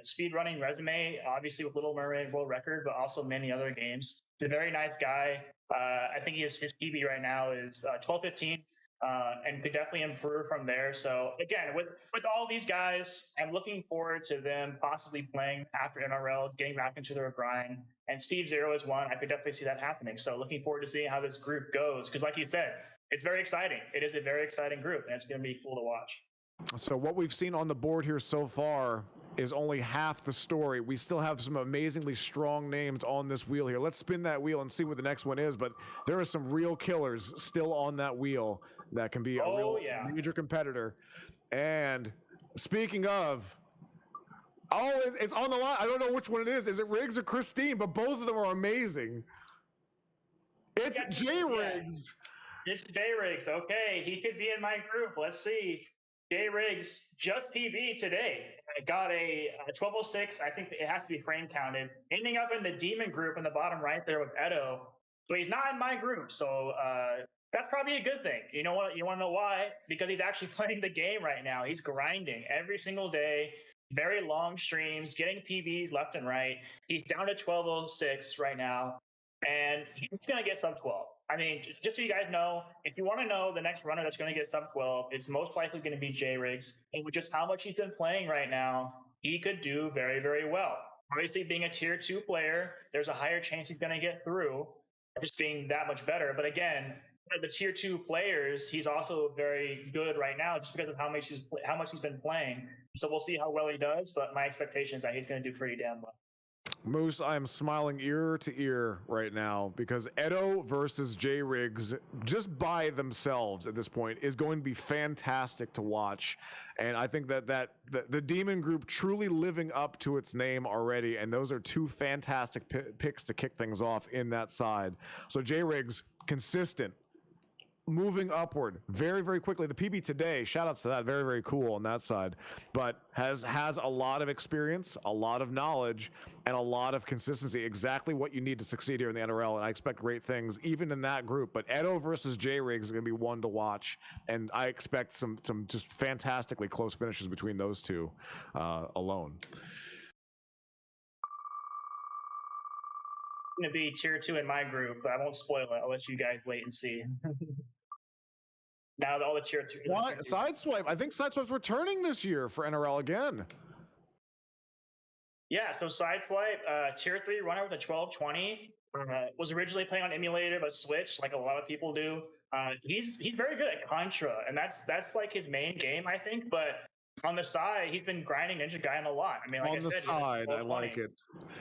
speedrunning resume, obviously with Little Mermaid world record, but also many other games. He's a very nice guy. I think his PB right now is 12:15, and could definitely improve from there. So again, with all these guys, I'm looking forward to them possibly playing after NRL, getting back into their grind. And Steve Zero is one. I could definitely see that happening. So looking forward to seeing how this group goes, because like you said, it's very exciting. It is a very exciting group, and it's going to be cool to watch. So what we've seen on the board here so far is only half the story. We still have some amazingly strong names on this wheel here. Let's spin that wheel and see what the next one is. But there are some real killers still on that wheel that can be a real major competitor. And speaking of, it's on the line. I don't know which one it is. Is it Riggs or Christine? But both of them are amazing. It's J Riggs. It's J Riggs. Okay, he could be in my group. Let's see. J Riggs just PB today. I got a 1206. I think it has to be frame counted. Ending up in the demon group in the bottom right there with Edo. So he's not in my group. So that's probably a good thing. You know what? You want to know why? Because he's actually playing the game right now. He's grinding every single day. Very long streams, getting PBs left and right. He's down to 1206 right now. and he's going to get sub 12. I mean, just so you guys know, if you want to know the next runner that's going to get sub 12, it's most likely going to be J-Riggs. And with just how much he's been playing right now, he could do very, very well. Obviously, being a tier 2 player, there's a higher chance he's going to get through, just being that much better. But again, the tier 2 players, he's also very good right now just because of how much he's been playing. So we'll see how well he does, but my expectation is that he's going to do pretty damn well. Moose, I am smiling ear to ear right now because Edo versus J-Riggs, just by themselves at this point, is going to be fantastic to watch. And I think that the Demon Group truly living up to its name already, and those are two fantastic picks to kick things off in that side. So J-Riggs, consistent, moving upward very, very quickly. The PB today, shout outs to that, very, very cool on that side, but has a lot of experience, a lot of knowledge, and a lot of consistency, exactly what you need to succeed here in the NRL, and I expect great things even in that group. But Edo versus J-Riggs is going to be one to watch, and I expect some just fantastically close finishes between those two alone. Going to be tier 2 in my group, but I won't spoil it. I'll let you guys wait and see. Now all the tier 2. Why Sideswipe? I think Sideswipe's returning this year for NRL again. Yeah, so Sideswipe, tier 3 runner with a 1220, was originally playing on emulator but switched like a lot of people do. He's very good at Contra, and that's like his main game, I think. But on the side, he's been grinding Ninja Gaiden a lot. I mean, like on I the said, side, I like it.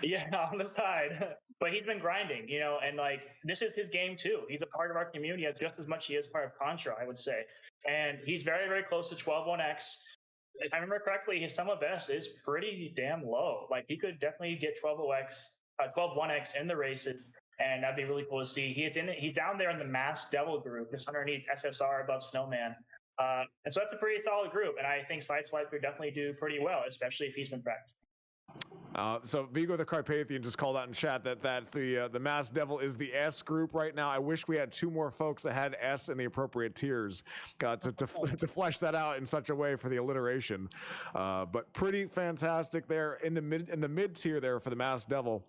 Yeah, on the side. But he's been grinding, you know, and like this is his game too. He's a part of our community just as much as he is part of Contra, I would say. And he's very, very close to 12-1X. If I remember correctly, his sum of best is pretty damn low. Like he could definitely get 12-1X in the races, and that'd be really cool to see. He's down there in the Masked Devil group, just underneath SSR above Snowman. And so that's a pretty solid group, and I think Sideswipe could definitely do pretty well, especially if he's been practicing. So Vigo the Carpathian just called out in chat that the Masked Devil is the S group right now. I wish we had two more folks that had S in the appropriate tiers to flesh that out in such a way for the alliteration. But pretty fantastic there in the mid tier there for the Masked Devil.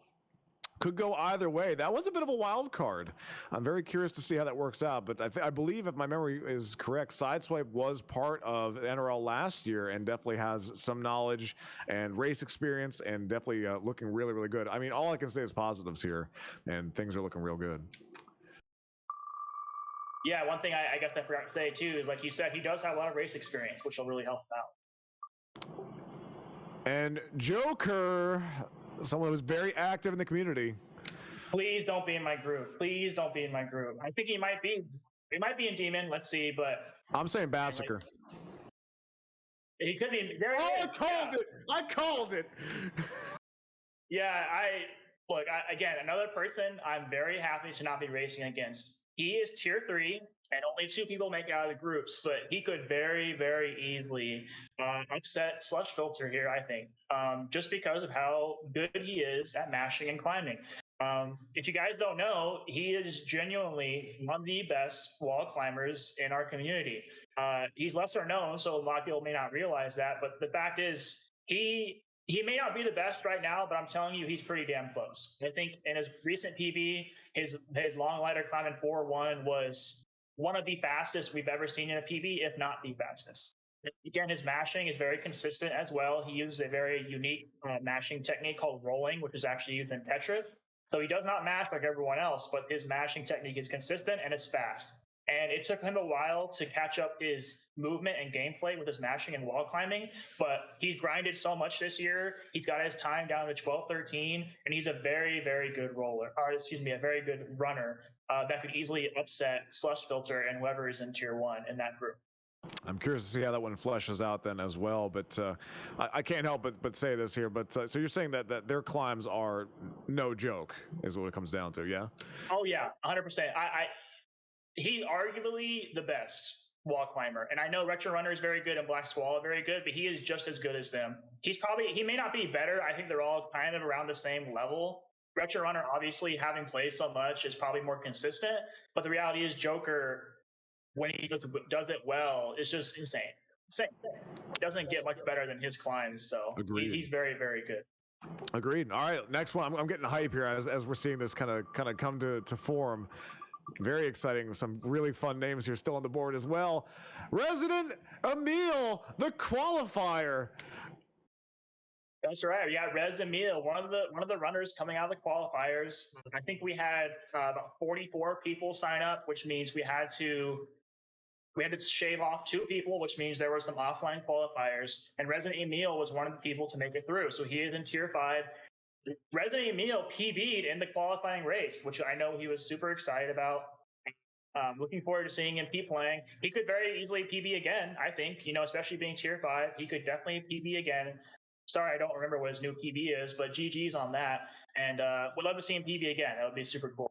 Could go either way. That one's a bit of a wild card. I'm very curious to see how that works out. But I believe, if my memory is correct, Sideswipe was part of NRL last year and definitely has some knowledge and race experience, and definitely looking really, really good. I mean, all I can say is positives here, and things are looking real good. Yeah, one thing I guess I forgot to say too is, like you said, he does have a lot of race experience, which will really help him out. And Joker, someone who's very active in the community. Please don't be in my group. Please don't be in my group. I think he might be. He might be in Demon. Let's see, but I'm saying Bassiker. He could be. I called it. I called it. Yeah, again, another person I'm very happy to not be racing against. He is tier 3, and only 2 people make it out of the groups, but he could very, very easily upset Slush Filter here, I think, just because of how good he is at mashing and climbing. If you guys don't know, he is genuinely one of the best wall climbers in our community. He's lesser known, so a lot of people may not realize that, but the fact is, he may not be the best right now, but I'm telling you, he's pretty damn close. I think in his recent PB, his long ladder climb in 4-1 was one of the fastest we've ever seen in a PB, if not the fastest. Again, his mashing is very consistent as well. He uses a very unique mashing technique called rolling, which is actually used in Tetris. So he does not mash like everyone else, but his mashing technique is consistent and it's fast. And it took him a while to catch up his movement and gameplay with his mashing and wall climbing, but he's grinded so much this year. He's got his time down to 12-13, and he's a very, very good a very good runner that could easily upset Slush Filter and whoever is in tier 1 in that group. I'm curious to see how that one fleshes out then as well, but I can't help but say this here. But so you're saying that their climbs are no joke, is what it comes down to, yeah? Oh yeah, 100%. He's arguably the best wall climber, and I know Retro Runner is very good and Black Swallow very good, but he is just as good as them. He may not be better. I think they're all kind of around the same level. Retro Runner, obviously, having played so much, is probably more consistent, but the reality is Joker, when he does it well, it's just insane. He doesn't get much better than his climbs, so he's very, very good. Agreed. All right, next one. I'm getting hype here as we're seeing this kind of come to form. Very exciting. Some really fun names here still on the board as well. Resident Emil, the qualifier. That's right. We got Rez Emil, one of the runners coming out of the qualifiers. I think we had about 44 people sign up, which means we had to shave off 2 people, which means there were some offline qualifiers. And Resident Emil was one of the people to make it through. So he is in tier 5. Resident Emil PB'd in the qualifying race, which I know he was super excited about. Looking forward to seeing him playing. He could very easily PB again, I think, especially being tier 5. He could definitely PB again. Sorry, I don't remember what his new PB is, but GG's on that. And would love to see him PB again. That would be super cool.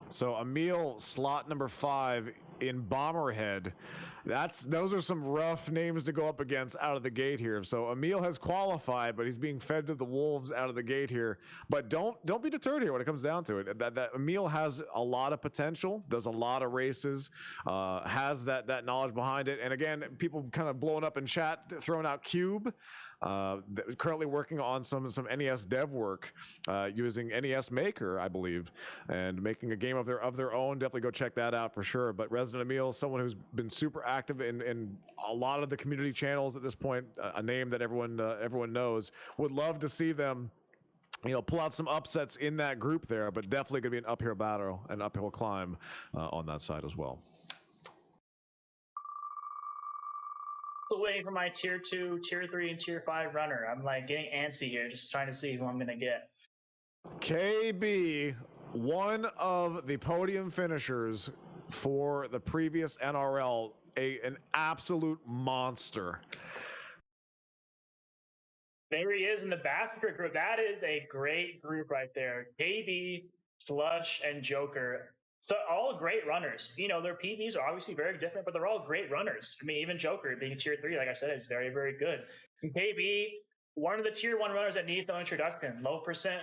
So Emil, slot number 5 in Bomberhead. Those are some rough names to go up against out of the gate here. So Emil has qualified, but he's being fed to the wolves out of the gate here. But don't be deterred here when it comes down to it. That Emil has a lot of potential, does a lot of races, has that knowledge behind it. And again, people kind of blowing up in chat, throwing out Cube. Currently working on some NES dev work using NES Maker, I believe, and making a game of their own. Definitely go check that out for sure. But Resident Emil, someone who's been super active in a lot of the community channels at this point, a name that everyone knows. Would love to see them, pull out some upsets in that group there, but definitely going to be an uphill battle, an uphill climb on that side as well. Waiting for my tier 2, tier 3, and tier 5 runner. I'm like getting antsy here, just trying to see who I'm gonna get. KB, one of the podium finishers for the previous NRL, an absolute monster. There he is in the back group. That is a great group right there. KB, Slush, and Joker. So all great runners. Their PVs are obviously very different, but they're all great runners. I mean, even Joker being tier 3, like I said, is very, very good. And KB, one of the tier 1 runners that needs no introduction. Low percent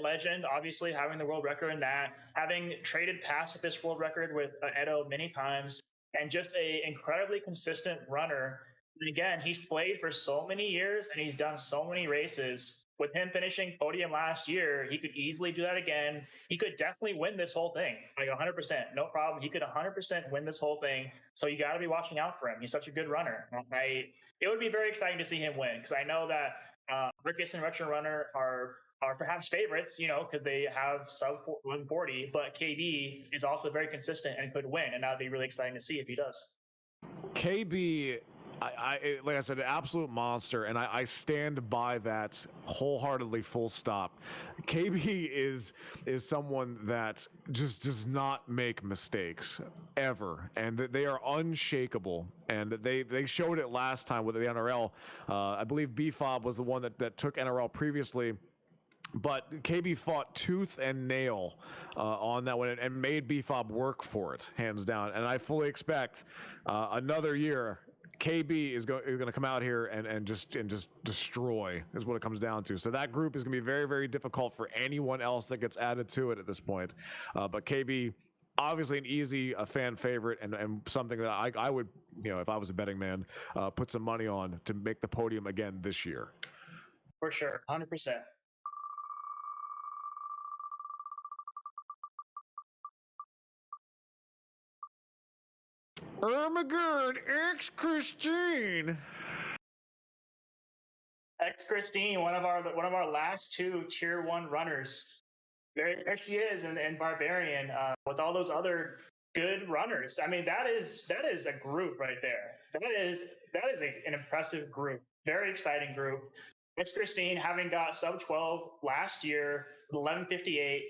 legend, obviously having the world record in that, having traded pacifist world record with Edo many times, and just a incredibly consistent runner. And again, he's played for so many years and he's done so many races. With him finishing podium last year, he could easily do that again. He could definitely win this whole thing, like 100%, no problem. He could 100% win this whole thing. So you got to be watching out for him. He's such a good runner. It would be very exciting to see him win, because I know that Rickus and Retro Runner are perhaps favorites, because they have sub 140. But KB is also very consistent and could win, and that would be really exciting to see if he does. KB, like I said, an absolute monster, and I stand by that wholeheartedly, full stop. KB is someone that just does not make mistakes ever, and they are unshakable, and they showed it last time with the NRL. I believe BFOB was the one that took NRL previously. But KB fought tooth and nail on that one and made BFOB work for it, hands down. And I fully expect another year KB is going to come out here and just destroy, is what it comes down to. So that group is going to be very, very difficult for anyone else that gets added to it at this point. But KB, obviously an easy fan favorite, and something that I would, if I was a betting man, put some money on to make the podium again this year. For sure, 100%. Ermagerd X Christine. X Christine, one of our last 2 tier 1 runners. There she is, and Barbarian with all those other good runners. I mean, that is a group right there. That is an impressive group. Very exciting group. X Christine, having got sub 12 last year, 11:58.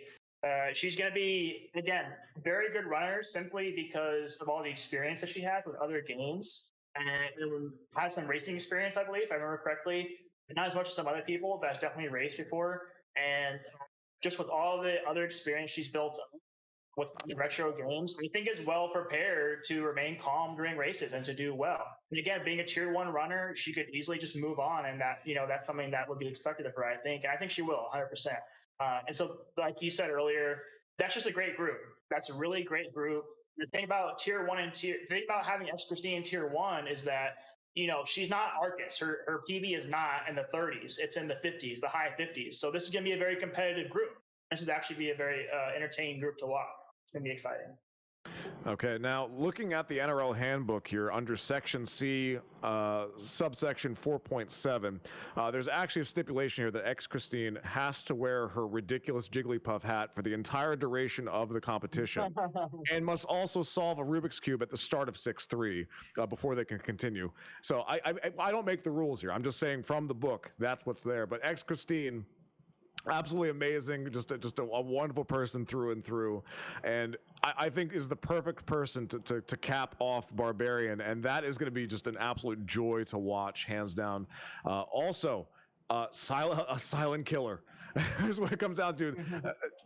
She's going to be, again, very good runner, simply because of all the experience that she has with other games, and has some racing experience, I believe, if I remember correctly. Not as much as some other people, but has definitely raced before. And just with all the other experience she's built up with retro games, I think is well prepared to remain calm during races and to do well. And again, being a tier 1 runner, she could easily just move on, and that's something that would be expected of her, I think. And I think she will, 100%. And so, like you said earlier, that's just a great group. That's a really great group. The thing about tier 1 and the thing about having X Christine in tier 1 is that she's not Arcus. Her PB is not in the 30s. It's in the 50s, the high 50s. So this is going to be a very competitive group. This is actually be a very entertaining group to watch. It's going to be exciting. Okay, now looking at the NRL handbook here under Section C, subsection 4.7, there's actually a stipulation here that Christine has to wear her ridiculous Jigglypuff hat for the entire duration of the competition and must also solve a Rubik's Cube at the start of 6-3 before they can continue. So I don't make the rules here. I'm just saying from the book, that's what's there. But Christine, absolutely amazing, just a wonderful person through and through, and I think is the perfect person to cap off Barbarian, and that is going to be just an absolute joy to watch, hands down. Also, a silent killer is what it comes down to.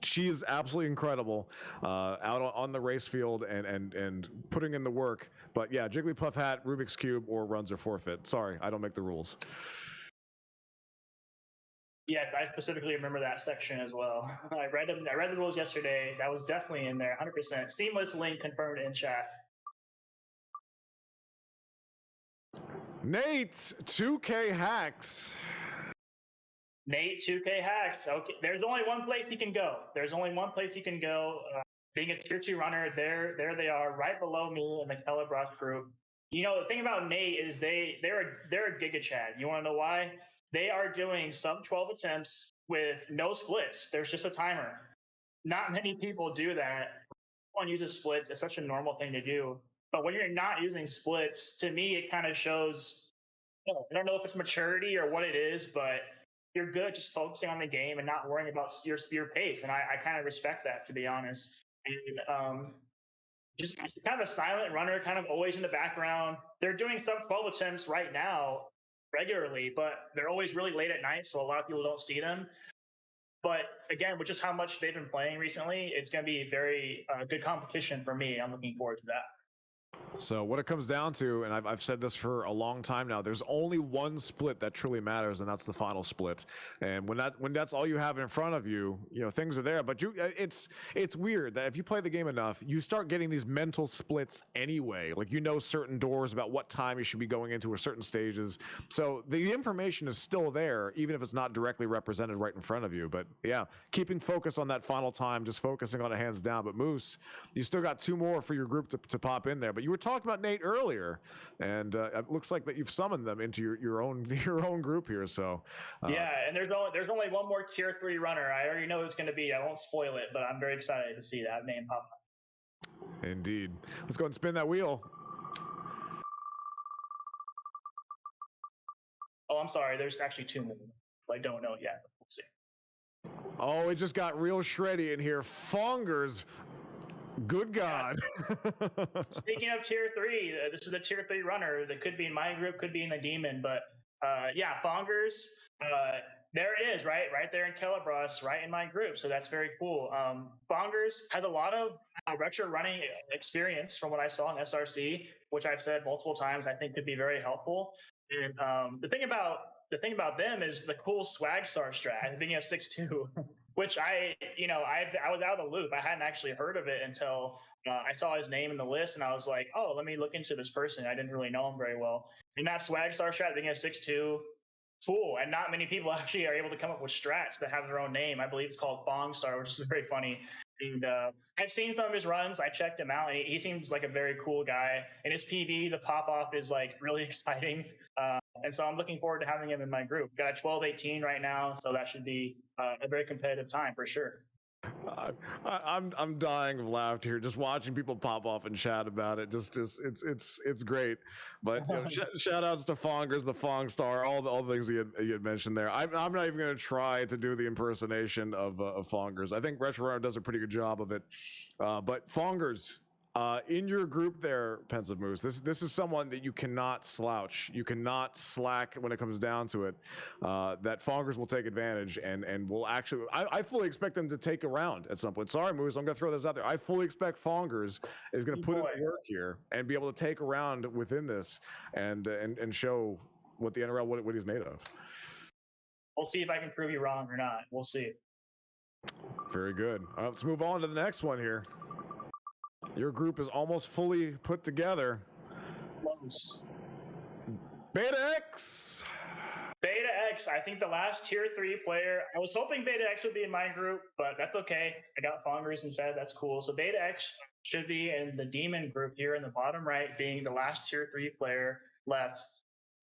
She is absolutely incredible out on the race field and putting in the work. But yeah, Jigglypuff hat, Rubik's Cube, or runs or forfeit. Sorry, I don't make the rules. Yeah, I specifically remember that section as well. I read the rules yesterday. That was definitely in there, 100%. Seamless link confirmed in chat. Nate, 2K hacks. Nate, 2K hacks. Okay, there's only one place you can go. There's only one place you can go. Being a tier 2 runner, there they are, right below me in the Celebras group. The thing about Nate is they're a Giga Chad. You want to know why? They are doing sub 12 attempts with no splits. There's just a timer. Not many people do that. Everyone uses splits. It's such a normal thing to do. But when you're not using splits, to me, it kind of shows, I don't know if it's maturity or what it is, but you're good just focusing on the game and not worrying about your pace. And I kind of respect that, to be honest. And just kind of a silent runner, kind of always in the background. They're doing sub 12 attempts right now regularly, but they're always really late at night, so a lot of people don't see them. But again, with just how much they've been playing recently, it's going to be very good competition for me. I'm looking forward to that. So what it comes down to, and I've said this for a long time now, there's only one split that truly matters, and that's the final split. And when that's all you have in front of you, things are there. But it's weird that if you play the game enough, you start getting these mental splits anyway. Like certain doors about what time you should be going into or certain stages. So the information is still there, even if it's not directly represented right in front of you. But yeah, keeping focus on that final time, just focusing on it hands down. But Moose, you still got 2 more for your group to pop in there. But you were talking about Nate earlier, and it looks like that you've summoned them into your own group here. So yeah, and there's only one more tier 3 runner. I already know who it's going to be. I won't spoil it, but I'm very excited to see that name pop up. Indeed. Let's go and spin that wheel. Oh, I'm sorry. There's actually 2 more. I don't know yet. We'll see. Oh, it just got real shreddy in here. Fongers. Good God. Yeah. Speaking of tier 3, this is a tier 3 runner that could be in my group, could be in the Demon, but yeah, Fongers, there it is, right there in Celebras, right in my group. So that's very cool. Fongers has a lot of retro running experience from what I saw in SRC, which I've said multiple times I think could be very helpful. And the thing about them is the cool swag star strat, being a 6'2", which I was out of the loop. I hadn't actually heard of it until I saw his name in the list, and I was like, oh, let me look into this person. I didn't really know him very well. And that swag star strat, being a 6'2", cool. And not many people actually are able to come up with strats that have their own name. I believe it's called Fong Star, which is very funny. And I've seen some of his runs. I checked him out. And he seems like a very cool guy. And his PB, the pop off, is like really exciting. And so I'm looking forward to having him in my group. Got a 12-18 right now, so that should be a very competitive time for sure. I'm dying of laughter here just watching people pop off and chat about it. Just it's great. But shout outs to Fongers, the Fong Star, all the things you had mentioned there. I'm not even going to try to do the impersonation of Fongers. I think Retro Runner does a pretty good job of it. But Fongers, in your group there, Pensive Moose, this is someone that you cannot slouch. You cannot slack when it comes down to it. That Fongers will take advantage and will actually, I fully expect them to take a round at some point. Sorry, Moose, I'm going to throw this out there. I fully expect Fongers is going to put in the work here and be able to take a round within this and show what the NRL, what he's made of. We'll see if I can prove you wrong or not. We'll see. Very good. All right, let's move on to the next one here. Your group is almost fully put together. Close. Beta X. Beta X, I think the last tier 3 player, I was hoping Beta X would be in my group, but that's okay. I got Fongers instead. That's cool. So Beta X should be in the Demon group here in the bottom right, being the last tier 3 player left.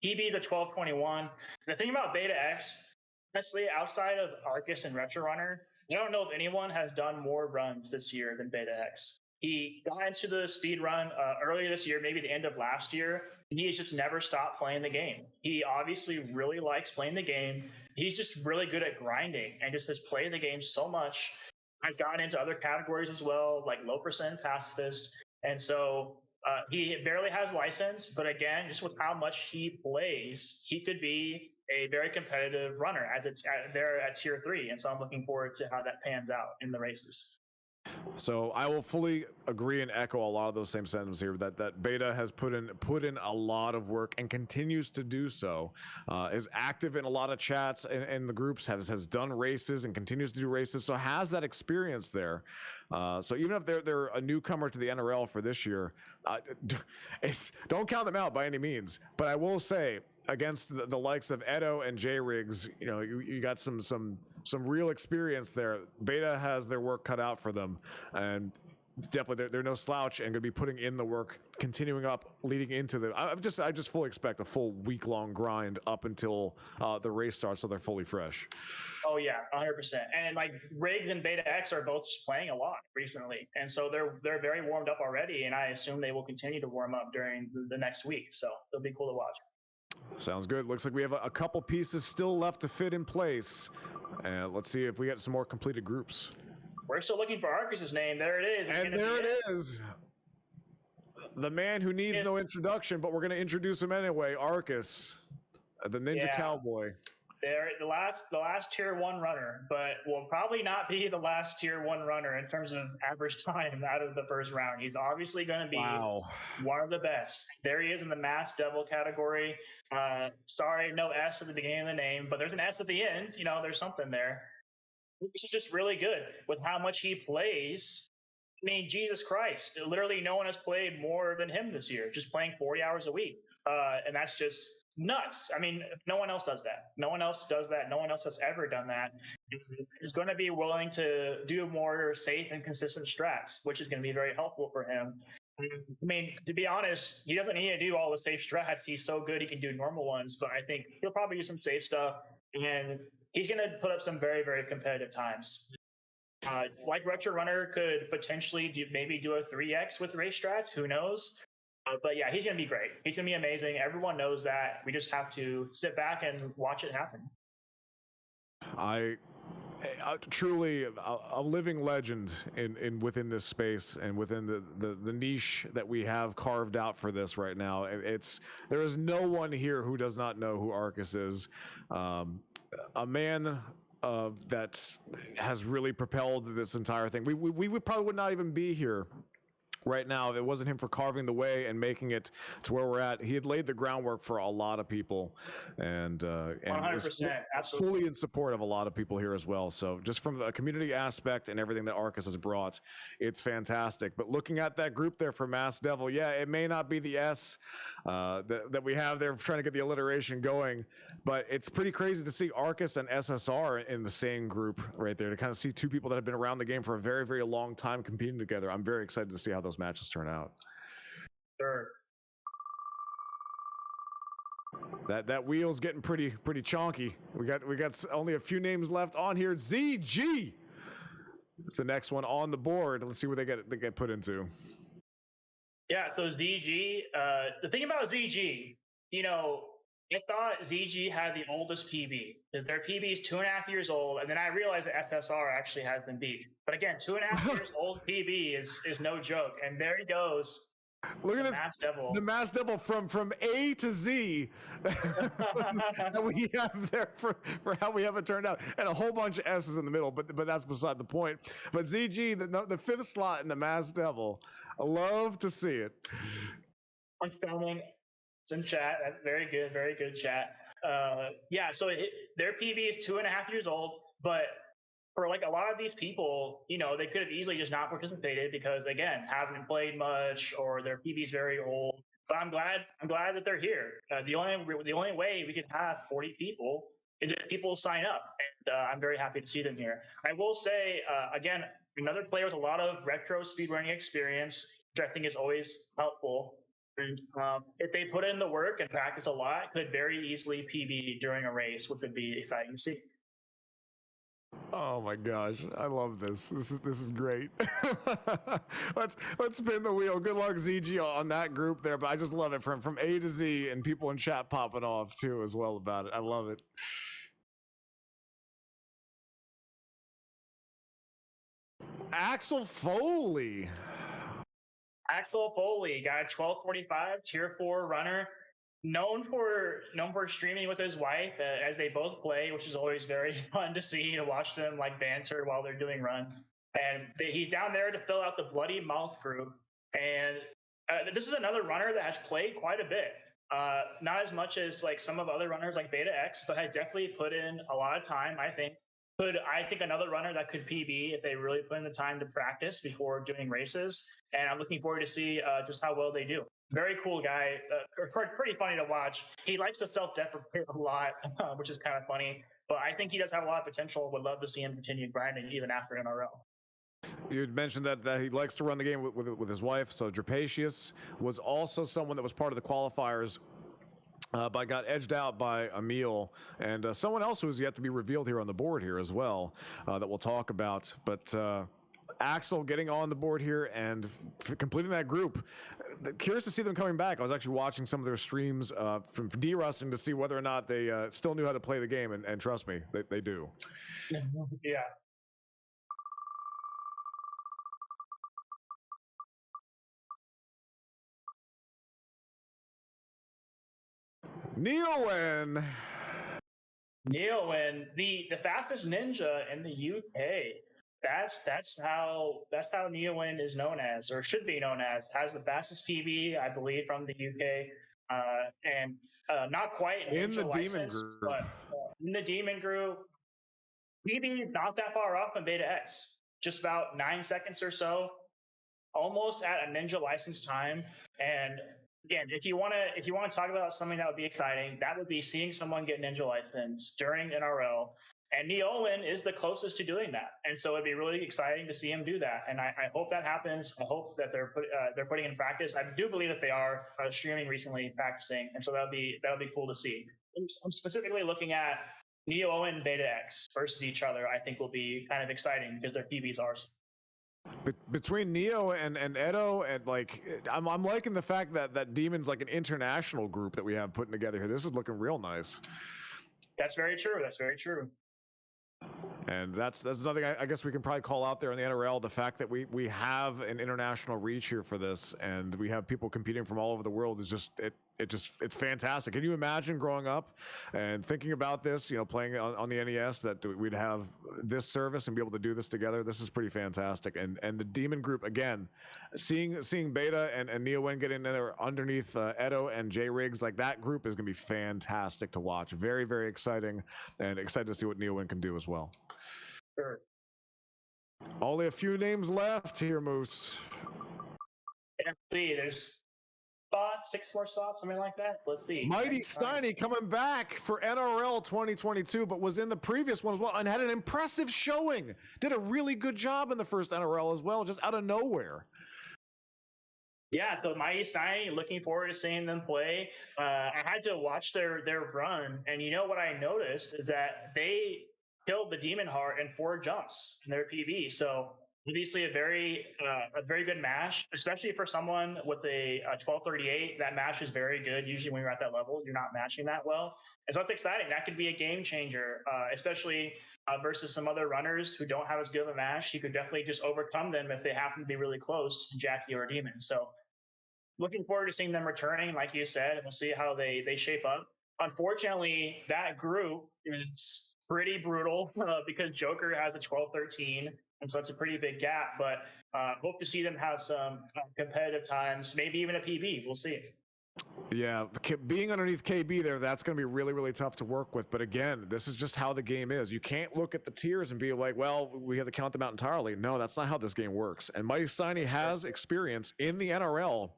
He beat the 1221. The thing about Beta X, honestly, outside of Arcus and Retro Runner, I don't know if anyone has done more runs this year than Beta X. He got into the speed run earlier this year, maybe the end of last year. He has just never stopped playing the game. He obviously really likes playing the game. He's just really good at grinding and just has played the game so much. I've gotten into other categories as well, like low percent pacifist. And so he barely has license, but again, just with how much he plays, he could be a very competitive runner as it's there at tier 3. And so I'm looking forward to how that pans out in the races. So I will fully agree and echo a lot of those same sentiments here. That Beta has put in a lot of work and continues to do so. Is active in a lot of chats and the groups, has done races and continues to do races. So has that experience there. So even if they're a newcomer to the NRL for this year, don't count them out by any means. But I will say, against the likes of Edo and J Riggs, you got some real experience there. Beta has their work cut out for them, and definitely they're no slouch and going to be putting in the work, continuing up, leading into the. I just fully expect a full week-long grind up until the race starts, so they're fully fresh. Oh yeah, 100%. And like Riggs and Beta X are both playing a lot recently, and so they're very warmed up already, and I assume they will continue to warm up during the next week. So it'll be cool to watch. Sounds good. Looks like we have a couple pieces still left to fit in place. Let's see if we get some more completed groups. We're still looking for Arcus's name. There it is. And there it is. The man who needs no introduction, but we're going to introduce him anyway. Arcus, the Ninja Cowboy. They're the last tier 1 runner, but will probably not be the last tier 1 runner in terms of average time out of the first round. He's obviously going to be one of the best. There he is in the Mass Devil category. Sorry, no S at the beginning of the name, but there's an S at the end. There's something there. This is just really good with how much he plays. I mean, Jesus Christ, literally no one has played more than him this year, just playing 40 hours a week. And that's just nuts. I mean, no one else does that. No one else does that. No one else has ever done that. He's going to be willing to do more safe and consistent strats, which is going to be very helpful for him. I mean, to be honest, he doesn't need to do all the safe strats. He's so good he can do normal ones, but I think he'll probably do some safe stuff, and he's going to put up some very, very competitive times. Like Retro Runner could potentially maybe do a 3x with race strats. Who knows? But yeah, he's going to be great. He's going to be amazing. Everyone knows that. We just have to sit back and watch it happen. Truly a living legend within this space and within the niche that we have carved out for this right now. There is no one here who does not know who Arcus is. A man that has really propelled this entire thing. We probably would not even be here right now if it wasn't him for carving the way and making it to where we're at. He had laid the groundwork for a lot of people, and 100%, absolutely, fully in support of a lot of people here as well. So just from the community aspect and everything that Arcus has brought, it's fantastic. But looking at that group there for Mass Devil, yeah, it may not be the S that we have there trying to get the alliteration going, but it's pretty crazy to see Arcus and SSR in the same group right there, to kind of see two people that have been around the game for a very, very long time competing together. I'm very excited to see how those matches turn out. Sure. That wheel's getting pretty chonky. We got only a few names left on here. ZG. It's the next one on the board. Let's see what they get put into. Yeah, so ZG. The thing about ZG, I thought ZG had the oldest PB. Their PB is 2.5 years old, and then I realized that FSR actually has them beat. But again, 2.5 years old PB is no joke. And there he goes. Look at this, Mass Devil. The Mass Devil from A to Z that we have there for how we have it turned out, and a whole bunch of S's in the middle. But that's beside the point. But ZG, the 5th slot in the Mass Devil. I love to see it. I'm filming. It's in chat. That's very good chat. Yeah, so their PB is 2.5 years old, but for like a lot of these people, they could have easily just not participated because, again, haven't played much, or their PB is very old. But I'm glad that they're here. The only way we could have 40 people is if people sign up, and I'm very happy to see them here. I will say again, another player with a lot of retro speedrunning experience, which I think is always helpful. And if they put in the work and practice a lot, could very easily PB during a race, which would be exciting to see. Oh my gosh, I love this. This is great. let's spin the wheel. Good luck, ZG, on that group there. But I just love it from A to Z, and people in chat popping off too as well about it. I love it. Axel Foley. Axel Foley, guy 1245, tier 4 runner, known for streaming with his wife as they both play, which is always very fun to see, to watch them like banter while they're doing runs. And he's down there to fill out the Bloody Mouth group. And this is another runner that has played quite a bit. Not as much as like some of other runners like Beta X, but has definitely put in a lot of time, I think. I think another runner that could PB if they really put in the time to practice before doing races. And I'm looking forward to see just how well they do. Very cool guy, pretty funny to watch. He likes to self-deprecate a lot, which is kind of funny. But I think he does have a lot of potential. Would love to see him continue grinding even after NRL. You had mentioned that he likes to run the game with his wife. So Drapacius was also someone that was part of the qualifiers, but got edged out by Emil and someone else who's yet to be revealed here on the board here as well, that we'll talk about. But Axel getting on the board here and completing that group. Curious to see them coming back. I was actually watching some of their streams from D-Rusting to see whether or not they still knew how to play the game, and trust me, they do. Yeah. Neowen. Neowen, the fastest ninja in the UK. That's how Neowen is known as, or should be known as. Has the fastest PB, I believe, from the UK, and not quite in the Demon Group, but in the Demon Group, PB not that far off in Beta X, just about 9 seconds or so, almost at a ninja license time. And again, if you want to talk about something that would be exciting, that would be seeing someone get ninja license during NRL. And Neowen is the closest to doing that, and so it'd be really exciting to see him do that. And I hope that happens. I hope that they're putting in practice. I do believe that they are streaming recently, practicing, and so that'll be cool to see. I'm specifically looking at Neowen and Beta X versus each other. I think will be kind of exciting because their PBs are. Between Neo and Edo, and like I'm liking the fact that Demon's like an international group that we have putting together here. This is looking real nice. That's very true. That's very true. And that's another thing I guess we can probably call out there in the NRL, the fact that we have an international reach here for this, and we have people competing from all over the world is just it's fantastic. Can you imagine growing up and thinking about this, playing on the NES, that we'd have this service and be able to do this together? This is pretty fantastic. And the Demon Group, again, seeing Beta and Neowen get in there underneath Edo and J Riggs, like that group is going to be fantastic to watch. Very, very exciting, and excited to see what Neowen can do as well. Sure. Only a few names left here, Moose. There's 6 more spots, something like that. Let's see. Mighty Steiny coming back for NRL 2022, but was in the previous one as well and had an impressive showing. Did a really good job in the first NRL as well, just out of nowhere. Yeah, so Mighty Steiny, looking forward to seeing them play. I had to watch their run, and what I noticed is that they killed the Demon Heart in 4 jumps in their PB. So obviously a very good mash, especially for someone with a 1238. That mash is very good. Usually when you're at that level, you're not mashing that well. And so it's exciting. That could be a game changer, especially versus some other runners who don't have as good of a mash. You could definitely just overcome them if they happen to be really close, Jackie or Demon. So looking forward to seeing them returning, like you said, and we'll see how they shape up. Unfortunately, that group is pretty brutal because Joker has a 12-13, and so it's a pretty big gap. But hope to see them have some competitive times, maybe even a PB. We'll see. Yeah, being underneath KB there, that's going to be really, really tough to work with. But again, this is just how the game is. You can't look at the tiers and be like, well, we have to count them out entirely. No, that's not how this game works. And Mighty Steiny has experience in the NRL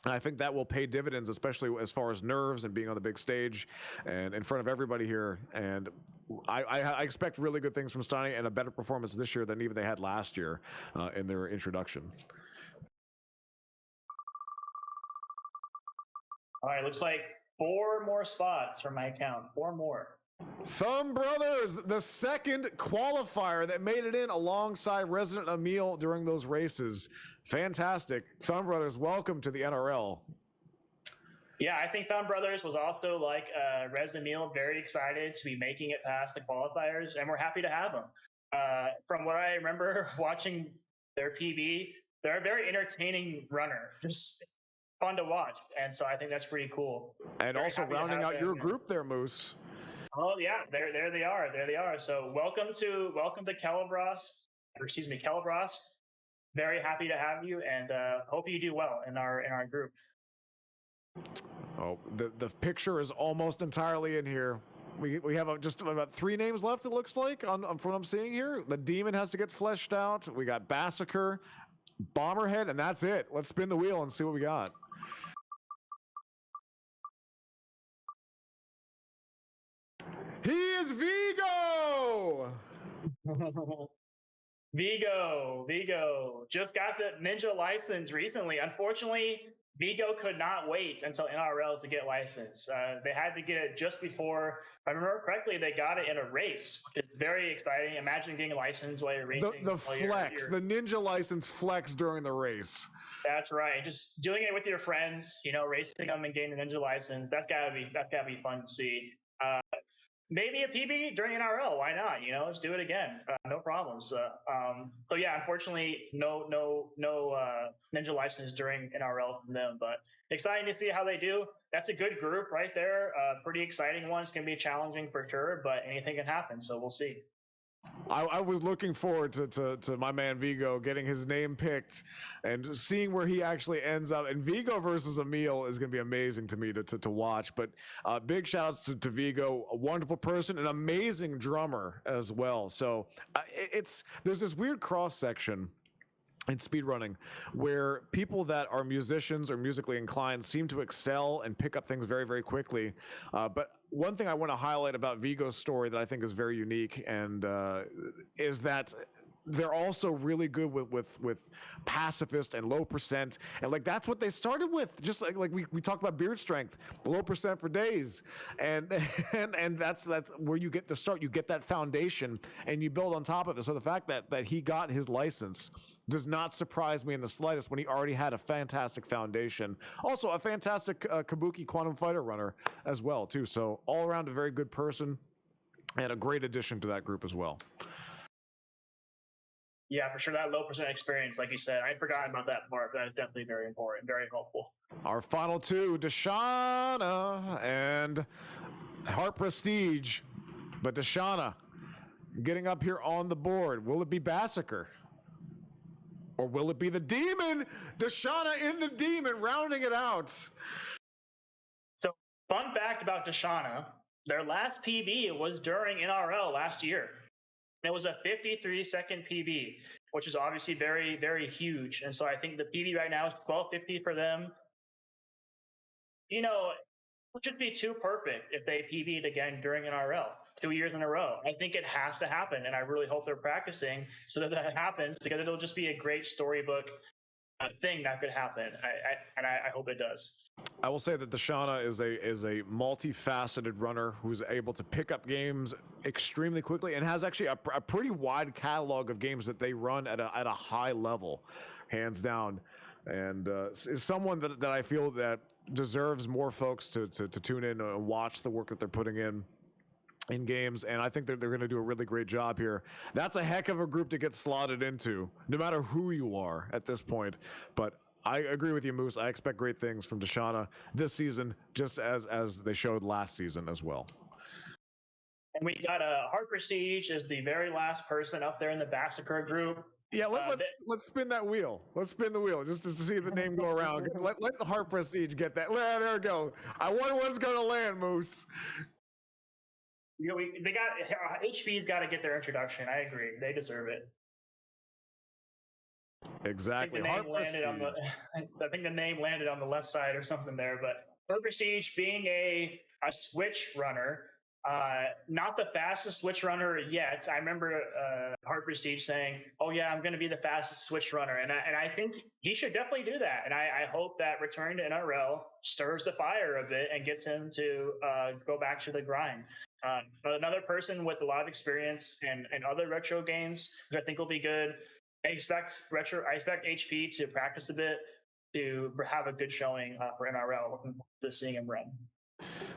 And I think that will pay dividends, especially as far as nerves and being on the big stage and in front of everybody here. And I expect really good things from Steiny and a better performance this year than even they had last year in their introduction. All right, looks like 4 more spots from my account. 4 more. Thumb Brothers, the second qualifier that made it in alongside Resident Emil during those races. Fantastic. Thumb Brothers, welcome to the NRL. Yeah, I think Thumb Brothers was also like Res Emil, very excited to be making it past the qualifiers, and we're happy to have them. From what I remember watching their PB, they're a very entertaining runner, just fun to watch, and so I think that's pretty cool. And Very also happy to rounding have out them, your group there, Moose. Oh yeah, there they are. There they are. So welcome to Calabras. Very happy to have you, and hope you do well in our group. Oh, the picture is almost entirely in here. We have just about 3 names left, it looks like, on from what I'm seeing here. The Demon has to get fleshed out. We got Massacre, Bomberhead, and that's it. Let's spin the wheel and see what we got. He is Vigo! Vigo just got the Ninja license recently. Unfortunately, Vigo could not wait until NRL to get licensed. They had to get it just before, if I remember correctly, they got it in a race, which is very exciting. Imagine getting a license while you're racing. The flex, the Ninja license flex during the race. That's right. Just doing it with your friends, racing them and getting a Ninja license. That's gotta be fun to see. Maybe a PB during NRL. Why not? Let's do it again. No problems. So yeah, unfortunately, no Ninja license during NRL from them. But exciting to see how they do. That's a good group right there. Pretty exciting one. It's gonna be challenging for sure, but anything can happen. So we'll see. I was looking forward to my man Vigo getting his name picked and seeing where he actually ends up. And Vigo versus Emil is going to be amazing to me to watch. But big shout outs to Vigo, a wonderful person, an amazing drummer as well. So there's this weird cross section in speedrunning where people that are musicians or musically inclined seem to excel and pick up things very, very quickly. But one thing I want to highlight about Vigo's story that I think is very unique and is that they're also really good with pacifist and low percent, and like that's what they started with. Just like we talked about beard strength, low percent for days, and that's where you get to start. You get that foundation, and you build on top of it. So the fact that he got his license does not surprise me in the slightest when he already had a fantastic foundation. Also, a fantastic Kabuki Quantum Fighter runner as well, too. So all around a very good person and a great addition to that group as well. Yeah, for sure. That low percent experience, like you said, I'd forgotten about that part. That is definitely very important, very helpful. Our final 2, Deshauna and Heart Prestige. But Deshauna getting up here on the board. Will it be Massacre? Or will it be the Demon? Deshauna in the Demon, rounding it out. So, fun fact about Deshauna, their last PB was during NRL last year. It was a 53-second PB, which is obviously very, very huge. And so I think the PB right now is 12:50 for them. It would just be too perfect if they PB'd again during NRL 2 years in a row. I think it has to happen, and I really hope they're practicing so that happens, because it'll just be a great storybook thing that could happen. I hope it does. I will say that Deshauna is a multifaceted runner who's able to pick up games extremely quickly and has actually a pretty wide catalog of games that they run at a high level, hands down. And is someone that I feel that deserves more folks to tune in and watch the work that they're putting in games, and I think that they're going to do a really great job here. That's a heck of a group to get slotted into, no matter who you are at this point. But I agree with you, Moose. I expect great things from Deshauna this season, just as they showed last season as well. And we got Heart Prestige as the very last person up there in the Massacre group. Yeah, let's spin that wheel. Let's spin the wheel just to see the name go around. Let the Heart Prestige get that. There we go. I wonder what's going to land, Moose. They got HP's got to get their introduction. I agree. They deserve it. Exactly. I think the name Heart landed on the Prestige. I think the name landed on the left side or something there. But Heart Prestige being a switch runner, not the fastest switch runner yet. I remember Heart Prestige saying, "Oh yeah, I'm going to be the fastest switch runner," and I think he should definitely do that. And I hope that return to NRL stirs the fire a bit and gets him to go back to the grind. But another person with a lot of experience in other retro games, which I think will be good. I expect HP to practice a bit to have a good showing for NRL. Looking forward to seeing him run.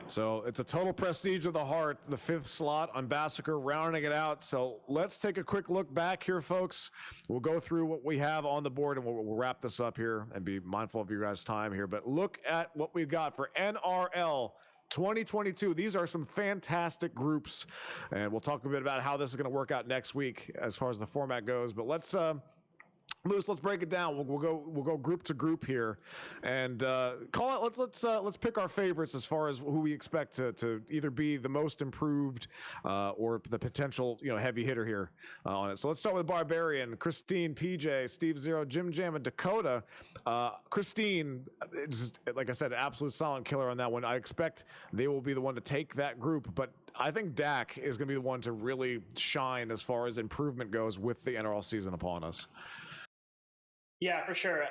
So it's a total prestige of the heart, the 5th slot on Bassiker, rounding it out. So let's take a quick look back here, folks. We'll go through what we have on the board and we'll wrap this up here and be mindful of your guys' time here. But look at what we've got for NRL 2022. These are some fantastic groups, and we'll talk a bit about how this is going to work out next week as far as the format goes. But let's Moose, let's break it down. We'll go group to group here, and call it. Let's pick our favorites as far as who we expect to either be the most improved or the potential heavy hitter here on it. So let's start with Barbarian, Christine, PJ, Steve Zero, Jim Jam, and Dakota. Christine, just, like I said, absolute silent killer on that one. I expect they will be the one to take that group, but I think Dak is going to be the one to really shine as far as improvement goes with the NRL season upon us. Yeah, for sure.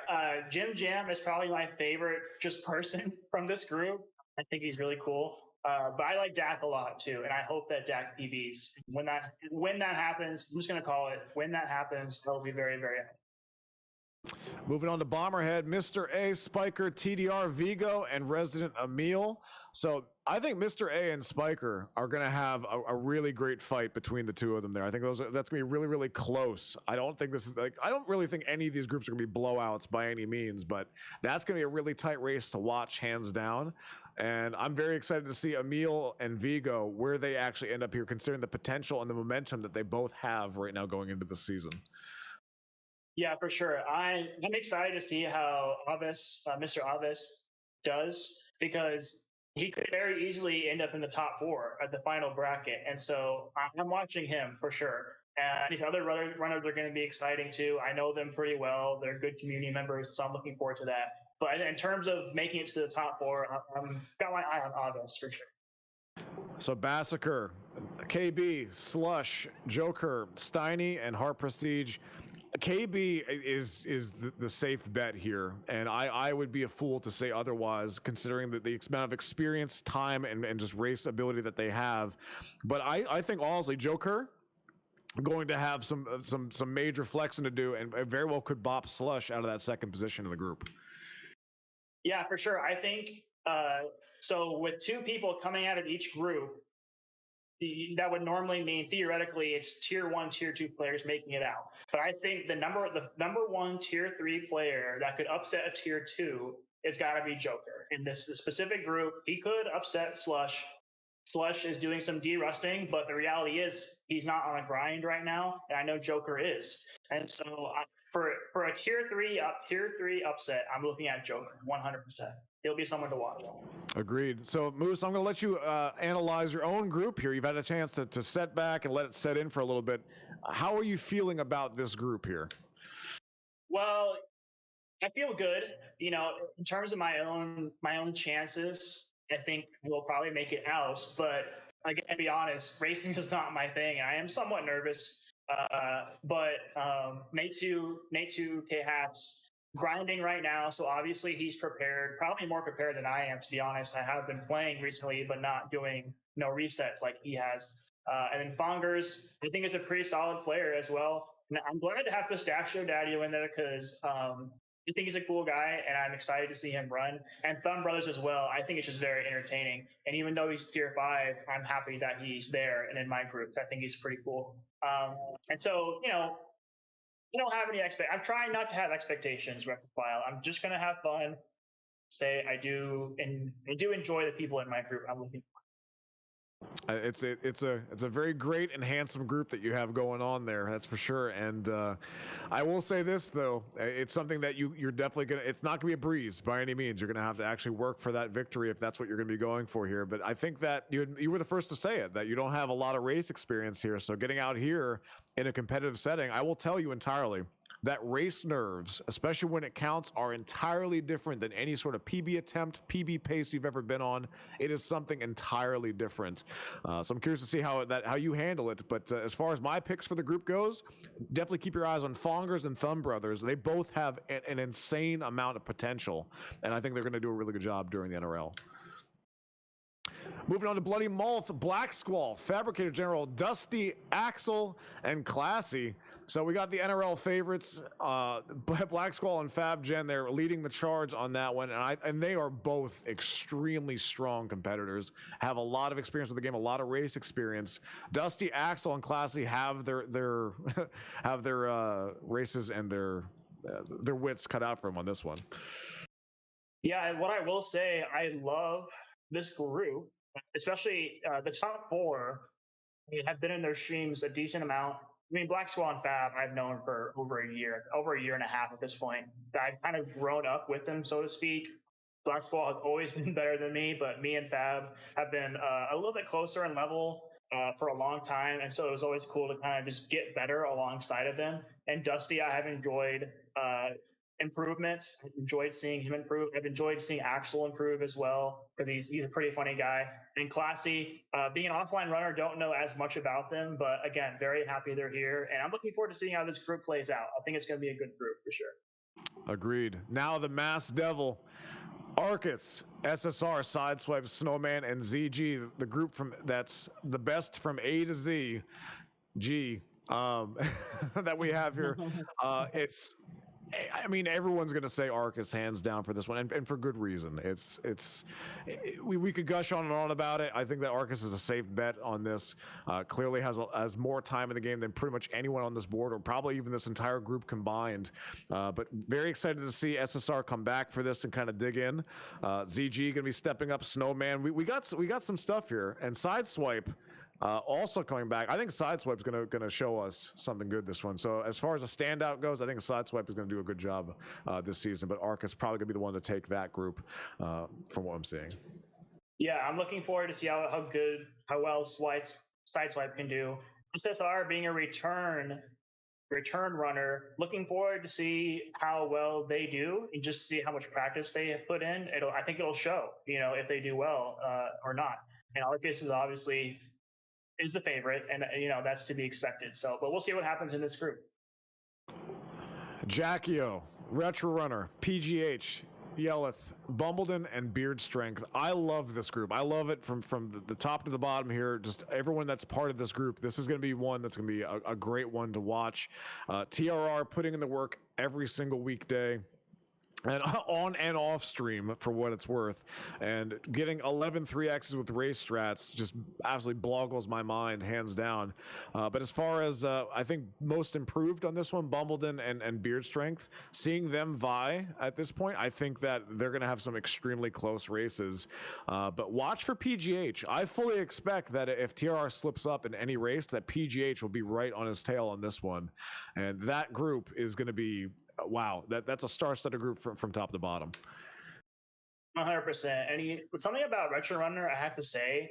Jim Jam is probably my favorite just person from this group. I think he's really cool. But I like Dak a lot too, and I hope that Dak PBs. When that happens, I'm just gonna call it. When that happens, I'll be very, very happy. Moving on to Bomberhead, Mr. A, Spiker, TDR, Vigo, and Resident Emil. So I think Mr. A and Spiker are going to have a really great fight between the two of them there. I think that's going to be really, really close. I don't really think any of these groups are going to be blowouts by any means, but that's going to be a really tight race to watch, hands down. And I'm very excited to see Emil and Vigo, where they actually end up here, considering the potential and the momentum that they both have right now going into the season. Yeah, for sure. I'm excited to see how Mr. Avis does, because he could very easily end up in the top 4 at the final bracket. And so I'm watching him for sure. And these other runners are going to be exciting too. I know them pretty well. They're good community members, so I'm looking forward to that. But in terms of making it to the top 4, I'm got my eye on Avis for sure. So Bassiker, KB, Slush, Joker, Steiny, and Heart Prestige. KB is the safe bet here, and I would be a fool to say otherwise, considering the amount of experience, time, and just race ability that they have. But I think honestly, Joker going to have some major flexing to do, and very well could bop Slush out of that second position in the group. Yeah, for sure. I think so. With 2 people coming out of each group, that would normally mean theoretically it's tier 1, tier 2 players making it out. But I think the number 1 tier 3 player that could upset a tier 2, it's got to be Joker. In this specific group, he could upset Slush. Slush is doing some de-rusting, but the reality is he's not on a grind right now, and I know Joker is. And so for a tier 3 upset, I'm looking at Joker 100%. He'll be someone to watch. Agreed. So, Moose, I'm going to let you analyze your own group here. You've had a chance to set back and let it set in for a little bit. How are you feeling about this group here? Well, I feel good. In terms of my own chances, I think we'll probably make it out. But again, to be honest, racing is not my thing. I am somewhat nervous. But Nate 2 K-Haps grinding right now, so obviously he's prepared, probably more prepared than I am, to be honest. I have been playing recently, but not doing resets like he has. And then Fongers, I think, is a pretty solid player as well. And I'm glad to have Pistachio Daddy in there, because I think he's a cool guy, and I'm excited to see him run. And Thumb Brothers as well. I think it's just very entertaining. And even though he's tier 5, I'm happy that he's there and in my groups. I think he's pretty cool. And so, I don't have any I'm trying not to have expectations, Reptile. I'm just gonna have fun. Say I do, and I do enjoy the people in my group. I'm looking. It's a very great and handsome group that you have going on there. That's for sure. And I will say this though, it's something that you're definitely gonna. It's not gonna be a breeze by any means. You're gonna have to actually work for that victory if that's what you're gonna be going for here. But I think that you were the first to say it, that you don't have a lot of race experience here. So getting out here in a competitive setting, I will tell you entirely, that race nerves, especially when it counts, are entirely different than any sort of PB attempt, PB pace you've ever been on. It is something entirely different. So I'm curious to see how you handle it. But as far as my picks for the group goes, definitely keep your eyes on Fongers and Thumb Brothers. They both have an insane amount of potential, and I think they're going to do a really good job during the NRL. Moving on to Bloody Moth, Black Squall, Fabricator General, Dusty, Axel, and Classy. So we got the NRL favorites, Black Squall and Fab Gen. They're leading the charge on that one, and they are both extremely strong competitors. Have a lot of experience with the game, a lot of race experience. Dusty, Axel, and Classy have their have their races and their wits cut out for them on this one. Yeah, and what I will say, I love this group, especially the top four. Have been in their streams a decent amount. I mean, Black Swan and Fab, I've known for over a year and a half at this point. I've kind of grown up with them, so to speak. Black Swan has always been better than me, but me and Fab have been a little bit closer in level for a long time, and so it was always cool to kind of just get better alongside of them. And Dusty, I have enjoyed improvements. I've enjoyed seeing him improve. I've enjoyed seeing Axel improve as well, because he's a pretty funny guy. And Classy, being an offline runner, don't know as much about them, but again, very happy they're here. And I'm looking forward to seeing how this group plays out. I think it's going to be a good group for sure. Agreed. Now the Masked Devil, Arcus, SSR, Sideswipe, Snowman, and ZG, the group that's the best from A to Z, G, that we have here. I mean, everyone's going to say Arcus hands down for this one, and for good reason. We could gush on and on about it. I think that Arcus is a safe bet on this. Clearly has more time in the game than pretty much anyone on this board, or probably even this entire group combined. But very excited to see SSR come back for this and kind of dig in. ZG going to be stepping up. Snowman, we got some stuff here, and Sideswipe. Also coming back, I think Sideswipe's gonna show us something good this one. So as far as a standout goes, I think Sideswipe is gonna do a good job this season. But Arcus probably gonna be the one to take that group, from what I'm seeing. Yeah, I'm looking forward to see how well Sideswipe can do. SSR being a return runner, looking forward to see how well they do and just see how much practice they have put in. I think it'll show, if they do well or not. And Arcus is obviously the favorite, and that's to be expected. So, but we'll see what happens in this group. Jackio, Retro Runner, PGH, Yelleth, Bumbledon, and Beard Strength. I love this group. I love it from the top to the bottom here. Just everyone that's part of this group. This is going to be one that's going to be a great one to watch. TRR putting in the work every single weekday, and on and off stream, for what it's worth, and getting 11 3Xs with race strats just absolutely boggles my mind, hands down. But as far as I think most improved on this one, Bumbledon and Beard Strength, seeing them vie at this point, I think that they're going to have some extremely close races. But watch for PGH. I fully expect that if TRR slips up in any race, that PGH will be right on his tail on this one. And that group is going to be, wow, that's a star-studded group from top to bottom. 100%. And something about Retro Runner, I have to say,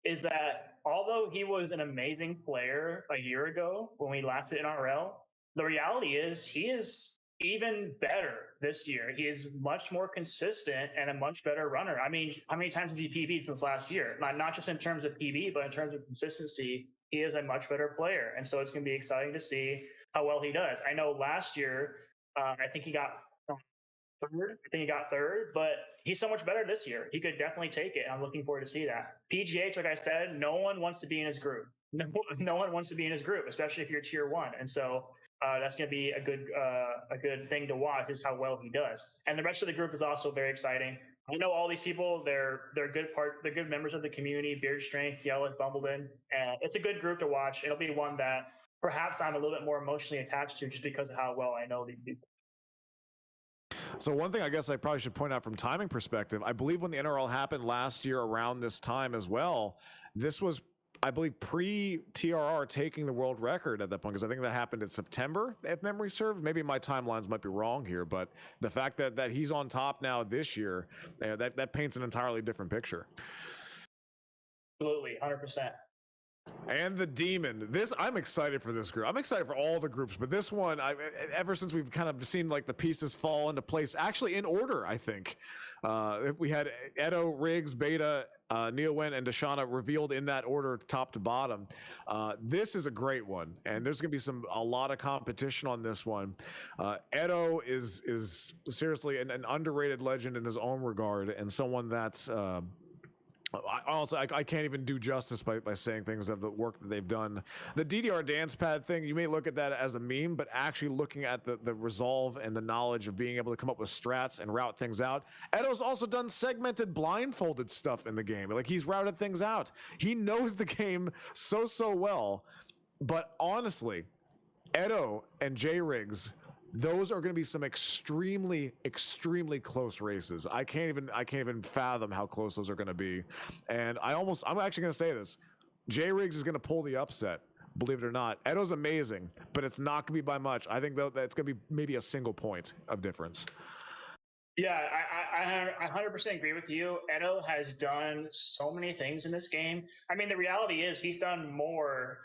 is that although he was an amazing player a year ago when we laughed at NRL, the reality is he is even better this year. He is much more consistent and a much better runner. I mean, how many times have he PB'd since last year? Not just in terms of PB, but in terms of consistency, he is a much better player. And so it's going to be exciting to see how well he does. I know last year, I think he got third, but he's so much better this year. He could definitely take it. I'm looking forward to see that. PGH, like I said, no one wants to be in his group. No one wants to be in his group, especially if you're tier 1. And so that's going to be a good thing to watch, is how well he does. And the rest of the group is also very exciting. I know all these people. They're good members of the community. Beard Strength, Yellow, Bumbledon. It's a good group to watch. It'll be one that perhaps I'm a little bit more emotionally attached to, just because of how well I know these people. So one thing I guess I probably should point out from timing perspective, I believe when the NRL happened last year around this time as well, this was, I believe, pre-TRR taking the world record at that point, because I think that happened in September, if memory serves. Maybe my timelines might be wrong here, but the fact that he's on top now this year, that paints an entirely different picture. Absolutely, 100%. And the demon. I'm excited for this group. I'm excited for all the groups, but this one, ever since we've kind of seen like the pieces fall into place, actually in order, I think. We had Edo, Riggs, Beta, Neowen, and Deshauna revealed in that order, top to bottom. This is a great one, and there's going to be a lot of competition on this one. Edo is seriously an underrated legend in his own regard, and someone that's. I can't even do justice by saying things of the work that they've done. The DDR dance pad thing, you may look at that as a meme, but actually looking at the resolve and the knowledge of being able to come up with strats and route things out. Edo's also done segmented blindfolded stuff in the game. Like, he's routed things out. He knows the game so well. But honestly, Edo and J Riggs, those are going to be some extremely close races. I can't even fathom how close those are going to be. And I'm actually going to say this: J Riggs is going to pull the upset, believe it or not. Edo's amazing, but it's not going to be by much. I think though that it's going to be maybe a single point of difference. Yeah, I 100% agree with you. Edo has done so many things in this game. I mean, the reality is he's done more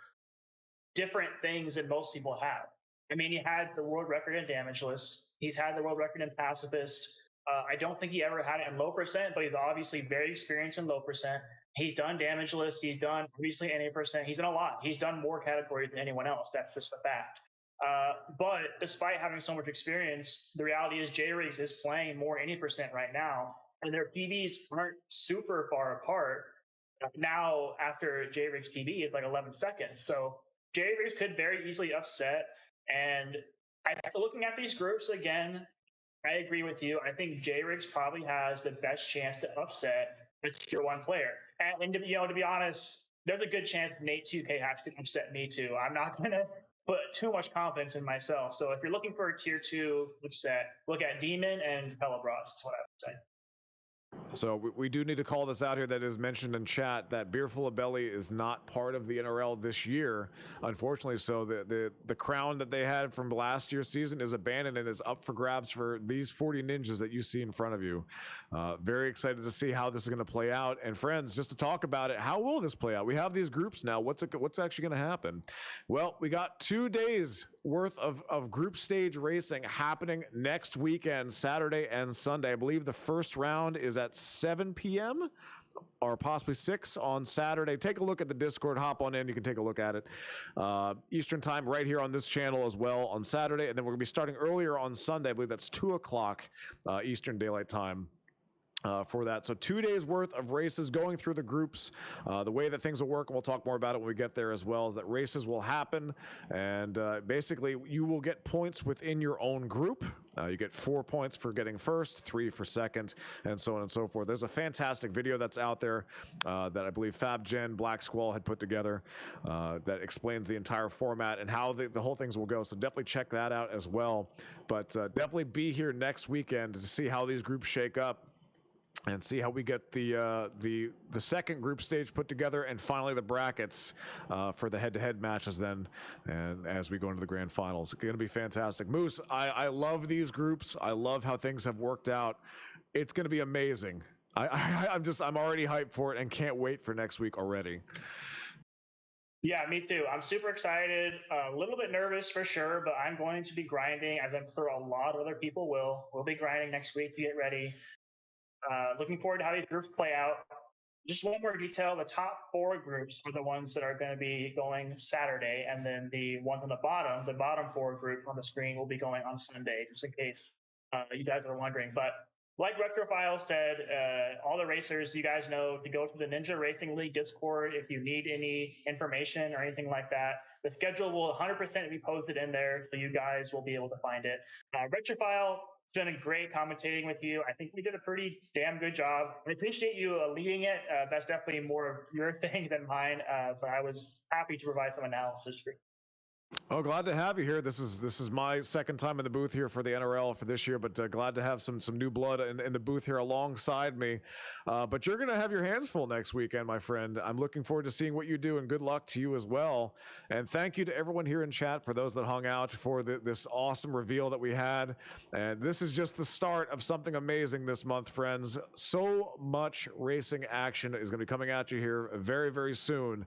different things than most people have. I mean, he had the world record in damageless. He's had the world record in pacifist. I don't think he ever had it in low percent, but he's obviously very experienced in low percent. He's done damageless. He's done obviously NA%. He's done a lot. He's done more categories than anyone else. That's just a fact. But despite having so much experience, the reality is J-Riggs is playing more NA% right now, and their PBs aren't super far apart. Now, after J-Riggs PB is like 11 seconds. So J-Riggs could very easily upset. And looking at these groups again, I agree with you. I think J-Riggs probably has the best chance to upset a tier 1 player. And to be honest, there's a good chance Nate 2K Hatch can upset me too. I'm not going to put too much confidence in myself. So if you're looking for a tier 2 upset, look at Demon and Pelabros. That's what I would say. So we do need to call this out here that is mentioned in chat that Beerful of Belly is not part of the NRL this year, unfortunately. So the crown that they had from last year's season is abandoned and is up for grabs for these 40 ninjas that you see in front of you. Very excited to see how this is going to play out. And friends, just to talk about it, how will this play out? We have these groups now. What's actually going to happen? Well, we got 2 days worth of group stage racing happening next weekend, Saturday and Sunday. I believe the first round is at 7 p.m. or possibly 6 on Saturday. Take a look at the Discord, hop on in, you can take a look at it. Eastern time right here on this channel as well on Saturday, and then we're going to be starting earlier on Sunday. I believe that's 2 o'clock Eastern Daylight Time. For that. So 2 days worth of races going through the groups. The way that things will work, and we'll talk more about it when we get there as well, is that races will happen, and basically you will get points within your own group. You get 4 points for getting first, 3 for second, and so on and so forth. There's a fantastic video that's out there that I believe FabGen Black Squall had put together that explains the entire format and how the whole things will go. So definitely check that out as well. But definitely be here next weekend to see how these groups shake up and see how we get the second group stage put together, and finally the brackets for the head-to-head matches then, and as we go into the grand finals. It's going to be fantastic. Moose, I love these groups. I love how things have worked out. It's going to be amazing. I'm already hyped for it and can't wait for next week already. Yeah, me too. I'm super excited, a little bit nervous for sure, but I'm going to be grinding, as I'm sure a lot of other people will. We'll be grinding next week to get ready. Looking forward to how these groups play out. Just one more detail, the top 4 groups are the ones that are going to be going Saturday, and then the ones on the bottom 4 groups on the screen will be going on Sunday, just in case you guys are wondering. But like Retrophile said, all the racers, you guys know to go to the Ninja Racing League Discord if you need any information or anything like that. The schedule will 100% be posted in there, so you guys will be able to find it. Retrophile, it's been a great commentating with you. I think we did a pretty damn good job. I appreciate you leading it. That's definitely more of your thing than mine, but I was happy to provide some analysis for you. Oh, glad to have you here. This is my second time in the booth here for the NRL for this year, but glad to have some new blood in the booth here alongside me. But you're going to have your hands full next weekend, my friend. I'm looking forward to seeing what you do, and good luck to you as well. And thank you to everyone here in chat, for those that hung out for this awesome reveal that we had. And this is just the start of something amazing this month, friends. So much racing action is going to be coming at you here very, very soon.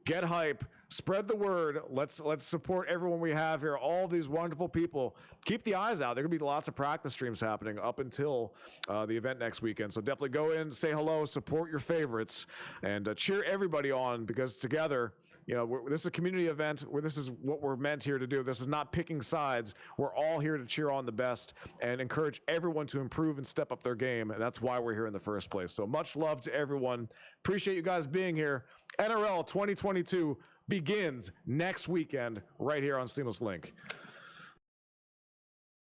get hype, spread the word. Let's support everyone we have here, all these wonderful people. Keep the eyes out. There are gonna be lots of practice streams happening up until the event next weekend. So definitely go in, say hello, support your favorites, and cheer everybody on, because together, you know, this is a community event where this is what we're meant here to do. This is not picking sides. We're all here to cheer on the best and encourage everyone to improve and step up their game. And that's why we're here in the first place. So much love to everyone. Appreciate you guys being here. NRL 2022 begins next weekend right here on Seamless Link.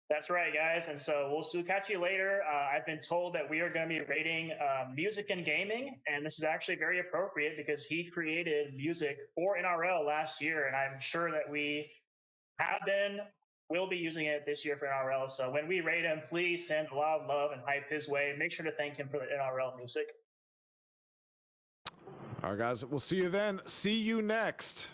That's right, guys. And so we'll catch you later. I've been told that we are going to be rating music and gaming, and this is actually very appropriate because he created music for NRL last year, and I'm sure that we will be using it this year for NRL. So when we rate him, please send a lot of love and hype his way. Make sure to thank him for the NRL music. All right, guys. We'll see you then. See you next.